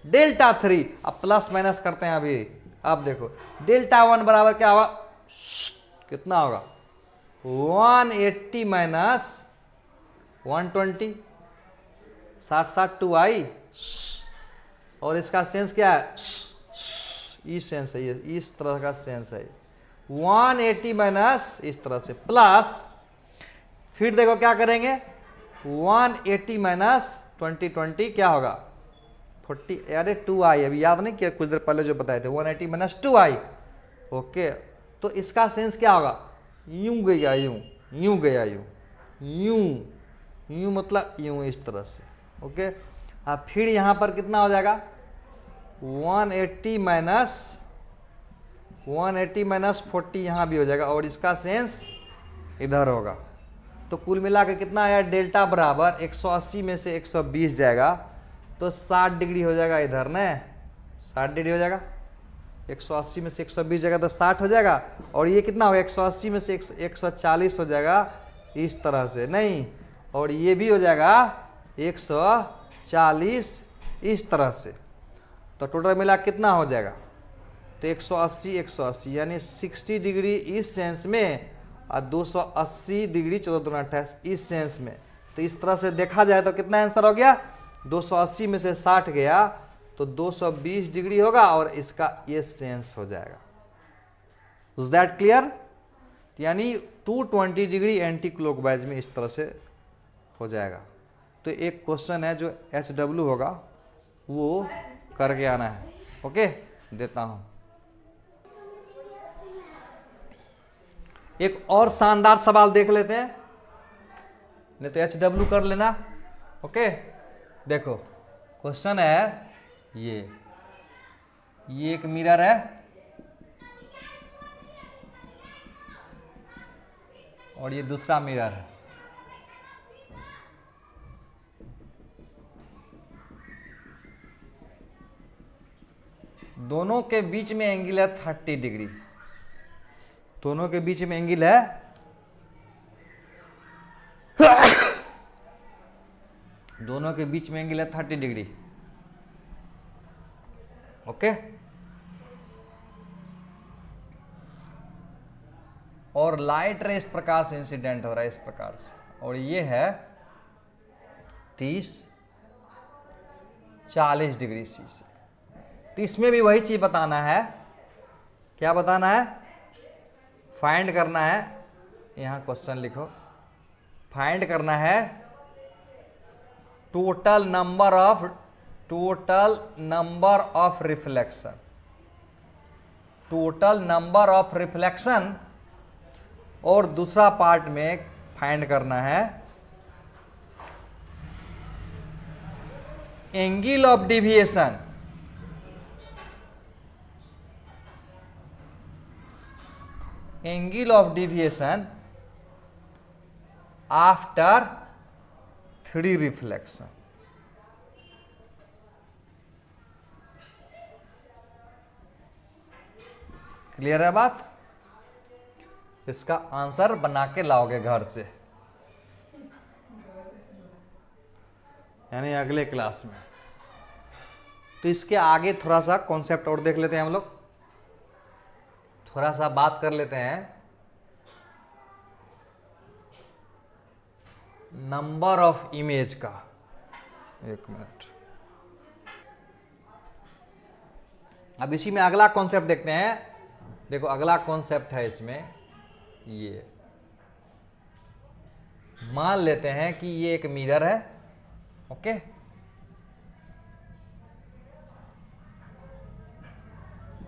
delta 3। अब प्लस माइनस करते हैं अभी। अब देखो डेल्टा 1 बराबर क्या होगा, कितना होगा 180 माइनस 120, 60 2 आई, और इसका सेंस क्या है, इस सेंस है, ये इस तरह का सेंस है। 180 माइनस इस तरह से प्लस, फिर देखो क्या करेंगे, 180 माइनस 20 क्या होगा 40, अरे 2 आई, अभी याद नहीं किया कुछ देर पहले जो बताए थे, 180 माइनस 2 आई। ओके, तो इसका सेंस क्या होगा, यूं गया यूं, यूं गया यूं, यूं यूं मतलब यूं, इस तरह से। ओके, अब फिर यहां पर कितना हो जाएगा 180 माइनस 40 यहां भी हो जाएगा, और इसका सेंस इधर होगा। तो कुल मिला के कितना आया, डेल्टा बराबर 180 में से 120 जाएगा तो 60 डिग्री हो जाएगा इधर ना, 60 डिग्री हो जाएगा। 180 में से 120 जाएगा तो 60 हो जाएगा, और ये कितना होगा 180 में से 140 हो जाएगा इस तरह से, नहीं, और ये भी हो जाएगा 140 इस तरह से। तो टोटल मिला कितना हो जाएगा, तो 180 180 यानी 60 डिग्री इस सेंस में, और 280 डिग्री 14×2 इस सेंस में। तो इस तरह से देखा जाए तो कितना आंसर हो गया, 280 में से 60 गया तो 220 डिग्री होगा, और इसका ये सेंस हो जाएगा। इज दैट क्लियर, यानी 220 डिग्री एंटी क्लॉकवाइज में इस तरह से हो जाएगा। तो एक क्वेश्चन है जो HW होगा वो करके आना है। ओके, देता हूं एक और शानदार सवाल देख लेते हैं, नहीं तो HW कर लेना। ओके, देखो क्वेश्चन है ये एक मिरर है और ये दूसरा मिरर है। दोनों के बीच में एंगल है 30 डिग्री, दोनों के बीच में एंगल है दोनों के बीच में एंगल है 30 डिग्री। ओके, और लाइट रे इस प्रकार से इंसिडेंट हो रहा है, इस प्रकार से, और ये है 30-40 डिग्री सी से। तो इसमें भी वही चीज बताना है, क्या बताना है, फाइंड करना है। यहां क्वेश्चन लिखो, फाइंड करना है total number of reflection, total number of reflection, और दूसरा पार्ट में फाइंड करना है angle of deviation, angle of deviation after 3 reflection. Clear है बात, इसका आंसर बना के लाओगे घर से, यानी अगले क्लास में। तो इसके आगे थोड़ा सा कॉन्सेप्ट और देख लेते हैं हम लोग, थोड़ा सा बात कर लेते हैं नंबर ऑफ इमेज का। एक मिनट, अब इसी में अगला कॉन्सेप्ट देखते हैं। देखो अगला कॉन्सेप्ट है इसमें, ये मान लेते हैं कि ये एक मिरर है। ओके,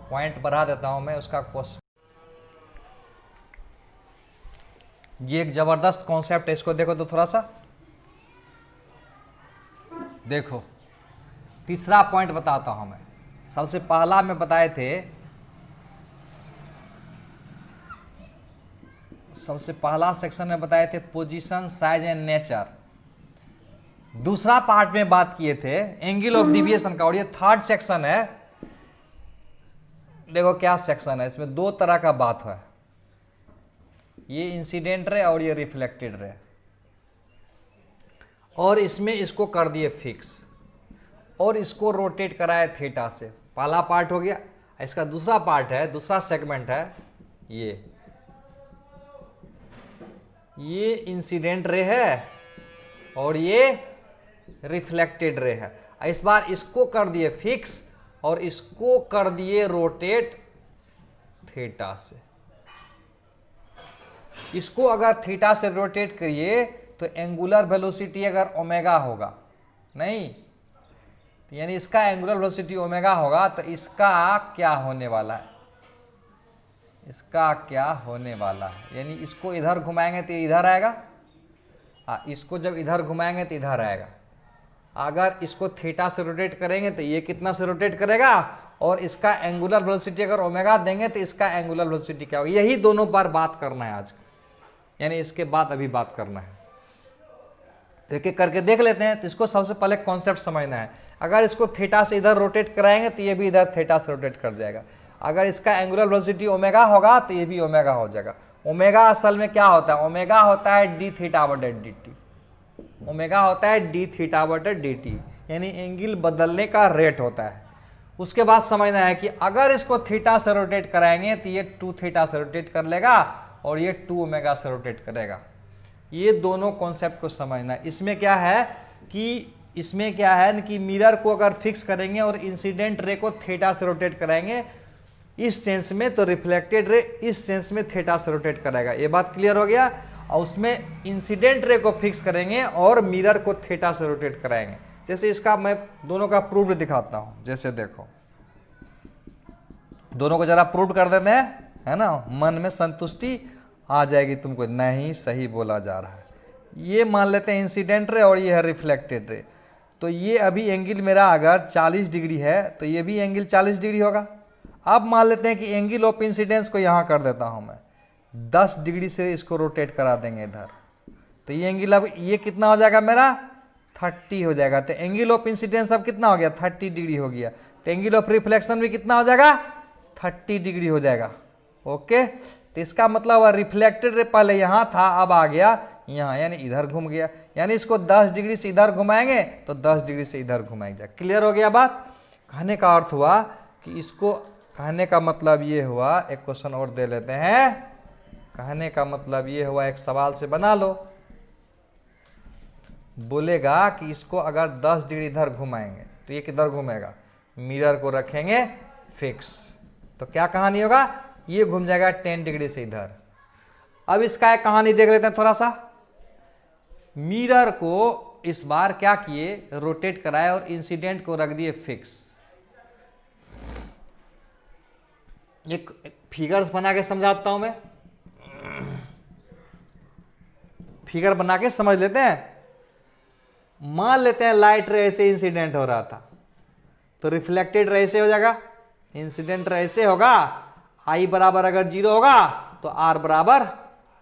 पॉइंट बढ़ा देता हूं मैं उसका क्वेश्चन। ये एक जबरदस्त कॉन्सेप्ट है, इसको देखो तो थोड़ा सा देखो। तीसरा पॉइंट बताता हूं मैं। सबसे पहला में बताए थे, सबसे पहला सेक्शन में बताए थे पोजीशन, साइज एंड नेचर। दूसरा पार्ट में बात किए थे एंगल ऑफ डिविएशन का, और ये थर्ड सेक्शन है। देखो क्या सेक्शन है, इसमें दो तरह का बात है, ये इंसिडेंट रे और ये रिफ्लेक्टेड रे, और इसमें इसको कर दिए फिक्स और इसको रोटेट कराए थीटा से। पहला पार्ट हो गया। इसका दूसरा पार्ट है, दूसरा सेगमेंट है ये इंसिडेंट रे है और ये रिफ्लेक्टेड रे है। इस बार इसको कर दिए फिक्स और इसको कर दिए रोटेट थीटा से। इसको अगर थीटा से रोटेट करिए तो एंगुलर वेलोसिटी अगर ओमेगा होगा, नहीं यानी इसका एंगुलर वेलोसिटी ओमेगा होगा, तो इसका क्या होने वाला है, इसका क्या होने वाला है, यानी इसको इधर घुमाएंगे तो इधर आएगा, इसको जब इधर घुमाएंगे तो इधर आएगा। अगर इसको थीटा से रोटेट करेंगे तो ये कितना से रोटेट करेगा, और इसका एंगुलर वेलोसिटी अगर ओमेगा देंगे तो इसका एंगुलर वेलोसिटी क्या होगा। यही दोनों बार बात करना है आज, यानी इसके बाद अभी बात करना है। एक एक करके देख लेते हैं। तो इसको सबसे पहले कॉन्सेप्ट समझना है। अगर इसको थीटा से इधर रोटेट कराएंगे तो ये भी इधर थीटा से रोटेट कर जाएगा। अगर इसका एंगुलर वेलोसिटी ओमेगा होगा तो ये भी ओमेगा हो जाएगा। ओमेगा असल में क्या होता है, ओमेगा होता है डी थीटा बटे डी टी। ओमेगा होता है डी थीटा बटे डी टी, यानी एंगल बदलने का रेट होता है। उसके बाद समझना है कि अगर इसको थीटा से रोटेट कराएंगे तो ये 2 थीटा से रोटेट कर लेगा और ये 2 ओमेगा से रोटेट करेगा। ये दोनों कॉन्सेप्ट को समझना है। इसमें क्या है कि मिरर को अगर फिक्स करेंगे और इंसिडेंट रे को थीटा से रोटेट कराएंगे इस सेंस में, तो रिफ्लेक्टेड रे इस सेंस में थीटा से रोटेट कराएगा। ये बात क्लियर हो गया। और उसमें इंसिडेंट रे को फिक्स करेंगे और मिरर को थीटा से रोटेट कराएंगे। जैसे इसका मैं दोनों का प्रूफ दिखाता हूं। जैसे देखो, दोनों को जरा प्रूफ कर देते हैं, है ना, मन में संतुष्टि आ जाएगी तुमको, नहीं सही बोला जा रहा है। ये मान लेते हैं इंसिडेंट रे और ये है रिफ्लेक्टेड रे। तो ये अभी एंगल मेरा अगर 40 डिग्री है तो ये भी एंगल 40 डिग्री होगा। अब मान लेते हैं कि एंगल ऑफ इंसिडेंस को यहाँ कर देता हूँ मैं 10 डिग्री से, इसको रोटेट करा देंगे इधर, तो ये एंगल अब ये कितना हो जाएगा मेरा 30 हो जाएगा। तो एंगल ऑफ इंसिडेंस अब कितना हो गया 30 डिग्री हो गया। तो एंगल ऑफ रिफ्लेक्शन भी कितना हो जाएगा 30 डिग्री हो जाएगा। ओके, तो इसका मतलब रिफ्लेक्टेड रे पहले यहाँ था, अब आ गया यहाँ, यानी इधर घूम गया। यानी इसको 10 डिग्री से इधर घुमाएंगे तो 10 डिग्री से इधर घुमाएंगे। क्लियर हो गया बात। कहने का अर्थ हुआ कि इसको, कहने का मतलब ये हुआ, एक क्वेश्चन और दे लेते हैं। कहने का मतलब ये हुआ, एक सवाल से बना लो, बोलेगा कि इसको अगर 10 डिग्री इधर घुमाएंगे तो ये किधर घूमेगा, मिरर को रखेंगे फिक्स, तो क्या कहानी होगा, ये घूम जाएगा 10 डिग्री से इधर। अब इसका एक कहानी देख लेते हैं थोड़ा सा। मिरर को इस बार क्या किए, रोटेट कराए और इंसिडेंट को रख दिए फिक्स। एक फिगर्स बना के समझाता हूं मैं, फिगर बना के समझ लेते हैं। मान लेते हैं लाइट रे से इंसिडेंट हो रहा था, तो रिफ्लेक्टेड रे से हो जाएगा, इंसिडेंट रे से होगा। आई बराबर अगर 0 होगा तो आर बराबर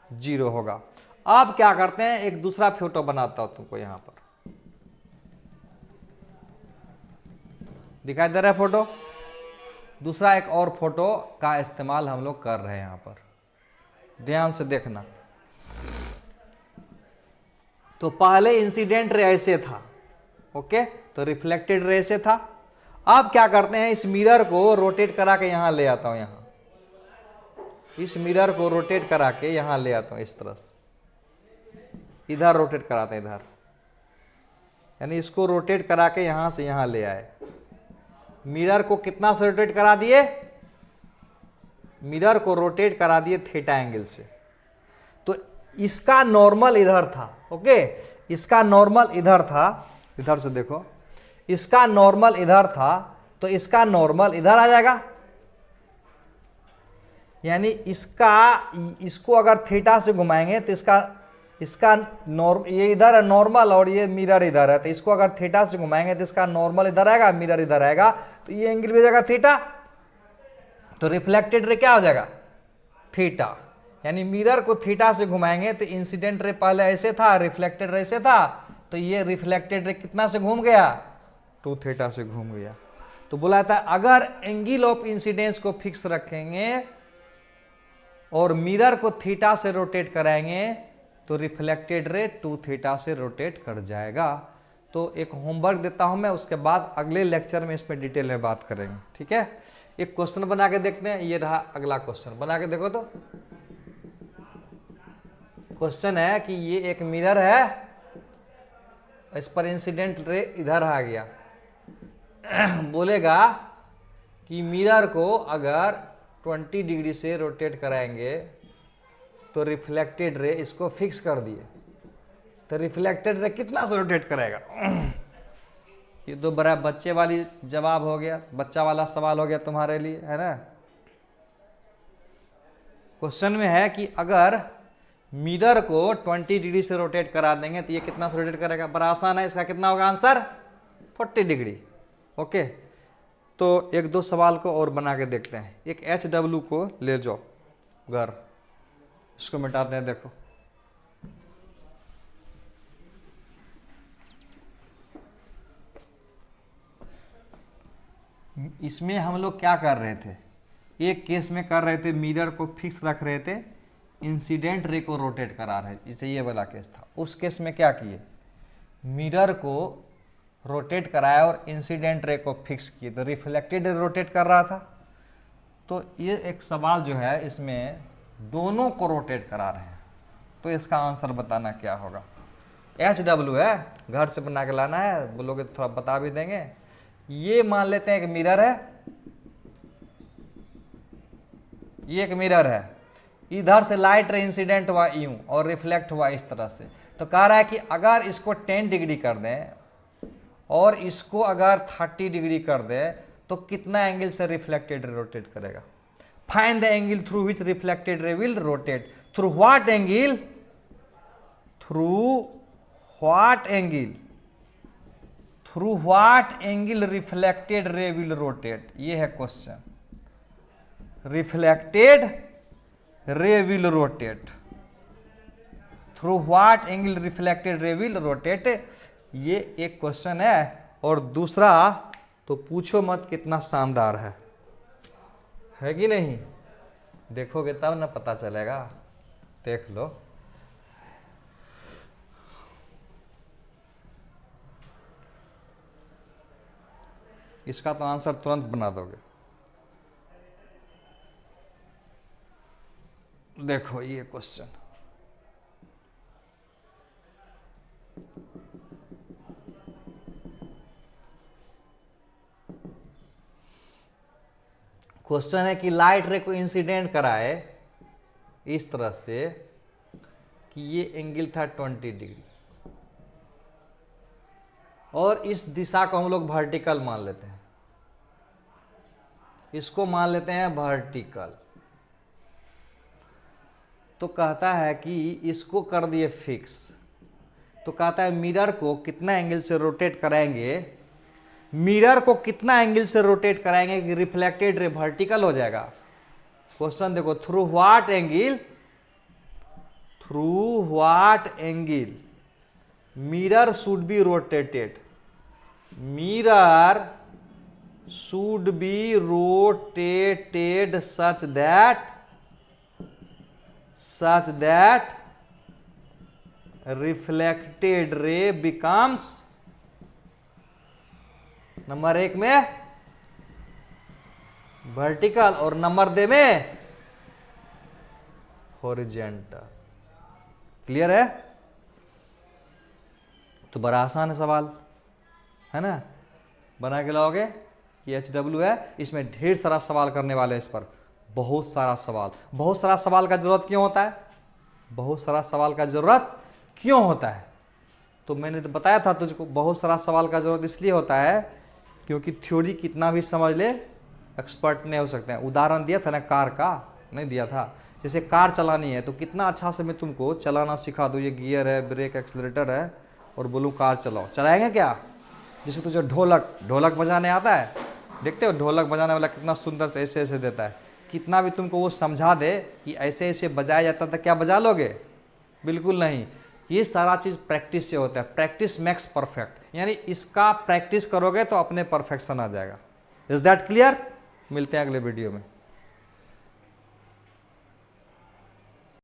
0 होगा। अब क्या करते हैं, एक दूसरा फोटो बनाता हूं तुमको, यहां पर दिखाई दे रहा है फोटो। दूसरा एक और फोटो का इस्तेमाल हम लोग कर रहे हैं यहां पर, ध्यान से देखना। तो पहले इंसिडेंट रे ऐसे था, ओके, तो रिफ्लेक्टेड रे से था। अब क्या करते हैं, इस मिरर को रोटेट करा के यहां ले आता हूं, यहां इस मिरर को रोटेट करा के यहां ले आता हूं, इस तरह से इधर रोटेट कराते हैं, इधर, यानी इसको रोटेट करा के यहां से यहां ले आए। मिरर को कितना से रोटेट करा दिए, मिरर को रोटेट करा दिए थीटा एंगल से। तो इसका नॉर्मल इधर था, ओके, इसका नॉर्मल इधर था, इधर से देखो, इसका नॉर्मल इधर था, तो इसका नॉर्मल इधर आ जाएगा। यानी इसको अगर थीटा से घुमाएंगे तो इसका ये इधर है नॉर्मल और ये मिरर इधर है, तो इसको अगर थीटा से घुमाएंगे तो इसका नॉर्मल इधर आएगा, मिरर इधर आएगा, तो ये एंगल भी हो जाएगा थीटा। तो रिफ्लेक्टेड रे क्या हो जाएगा थीटा। यानी मिरर को थीटा से घुमाएंगे तो इंसिडेंट रे पहले ऐसे था, रिफ्लेक्टेड रे ऐसे था, तो ये रिफ्लेक्टेड रे कितना से घूम गया, 2 थीटा से घूम गया। तो बोला था अगर एंगल ऑफ इंसिडेंस को फिक्स रखेंगे और मिरर को थीटा से रोटेट कराएंगे तो रिफ्लेक्टेड रे 2 थीटा से रोटेट कर जाएगा। तो एक होमवर्क देता हूं मैं, उसके बाद अगले लेक्चर में इस पर डिटेल में बात करेंगे, ठीक है। एक क्वेश्चन बना के देखते हैं, ये रहा अगला क्वेश्चन, बना के देखो। तो क्वेश्चन है कि ये एक मिरर है, इस पर इंसिडेंट रे इधर आ गया। बोलेगा कि मिरर को अगर 20 डिग्री से रोटेट कराएंगे तो रिफ्लेक्टेड रे, इसको फिक्स कर दिए तो रिफ्लेक्टेड रे कितना से रोटेट करेगा। ये तो बड़ा बच्चे वाली जवाब हो गया, बच्चा वाला सवाल हो गया तुम्हारे लिए, है ना। क्वेश्चन में है कि अगर मिरर को 20 डिग्री से रोटेट करा देंगे तो ये कितना से रोटेट करेगा। बड़ा आसान है, इसका कितना होगा आंसर, 40 डिग्री। ओके, तो एक दो सवाल को और बना के देखते हैं। एक HW को ले जाओ घर, इसको मिटाते हैं। देखो इसमें हम लोग क्या कर रहे थे, एक केस में कर रहे थे मिरर को फिक्स रख रहे थे, इंसिडेंट रे को रोटेट करा रहे, जैसे ये वाला केस था। उस केस में क्या किए, मिरर को रोटेट कराया और इंसिडेंट रे को फिक्स किए, तो रिफ्लेक्टेड रे रोटेट कर रहा था। तो ये एक सवाल जो है इसमें दोनों को रोटेट करा रहे हैं, तो इसका आंसर बताना क्या होगा। HW है, घर से बना के लाना है, बोलोगे तो थोड़ा बता भी देंगे। ये मान लेते हैं एक मिरर है, ये एक मिरर है, इधर से लाइट रे इंसिडेंट हुआ यूं और रिफ्लेक्ट हुआ इस तरह से। तो कह रहा है कि अगर इसको 10 डिग्री कर दें और इसको अगर 30 डिग्री कर दें तो कितना एंगल से रिफ्लेक्टेड रे रोटेट करेगा। Find the angle through which reflected ray will rotate. Through what angle, through what angle, through what angle reflected ray will rotate, ये है question. Reflected ray will rotate, through what angle reflected ray will rotate, ये एक question है। और दूसरा तो पूछो मत कितना शानदार है कि नहीं, देखोगे तब ना पता चलेगा, देख लो। इसका तो आंसर तुरंत बना दोगे। देखो ये क्वेश्चन, क्वेश्चन है कि लाइट रे को इंसिडेंट कराए इस तरह से कि ये एंगल था 20 डिग्री और इस दिशा को हम लोग वर्टिकल मान लेते हैं, इसको मान लेते हैं वर्टिकल। तो कहता है कि इसको कर दिए फिक्स, तो कहता है मिरर को कितना एंगल से रोटेट कराएंगे, मिरर को कितना एंगल से रोटेट कराएंगे कि रिफ्लेक्टेड रे वर्टिकल हो जाएगा। क्वेश्चन देखो, through what angle, through what angle mirror should be rotated, mirror should be rotated such that reflected ray becomes, number 1 में वर्टिकल और नंबर 2 में हॉरिजॉन्टल। क्लियर है? तो बड़ा आसान है सवाल, है ना, बना के लाओगे। ये HW है, इसमें ढेर सारा सवाल करने वाले हैं, इस पर बहुत सारा सवाल। बहुत सारा सवाल का जरूरत क्यों होता है, बहुत सारा सवाल का जरूरत क्यों होता है, तो मैंने तो बताया था तुझको, बहुत सारा सवाल का जरूरत इसलिए होता है क्योंकि थ्योरी कितना भी समझ ले एक्सपर्ट नहीं हो सकते हैं। उदाहरण दिया था ना कार का, नहीं दिया था, जैसे कार चलानी है तो कितना अच्छा से मैं तुमको चलाना सिखा दूँ, ये गियर है, ब्रेक, एक्सीलरेटर है, और बोलूँ कार चलाओ, चलाएंगे क्या। जैसे तुझे ढोलक बजाने आता है, देखते हो ढोलक बजाने वाला कितना सुंदर से ऐसे ऐसे देता है, कितना भी तुमको वो समझा दे कि ऐसे ऐसे बजाया जाता था, क्या बजा लोगे? बिल्कुल नहीं। ये सारा चीज़ प्रैक्टिस से होता है। प्रैक्टिस मेक्स परफेक्ट, यानी इसका प्रैक्टिस करोगे तो अपने परफेक्शन आ जाएगा। Is that clear? मिलते हैं अगले वीडियो में।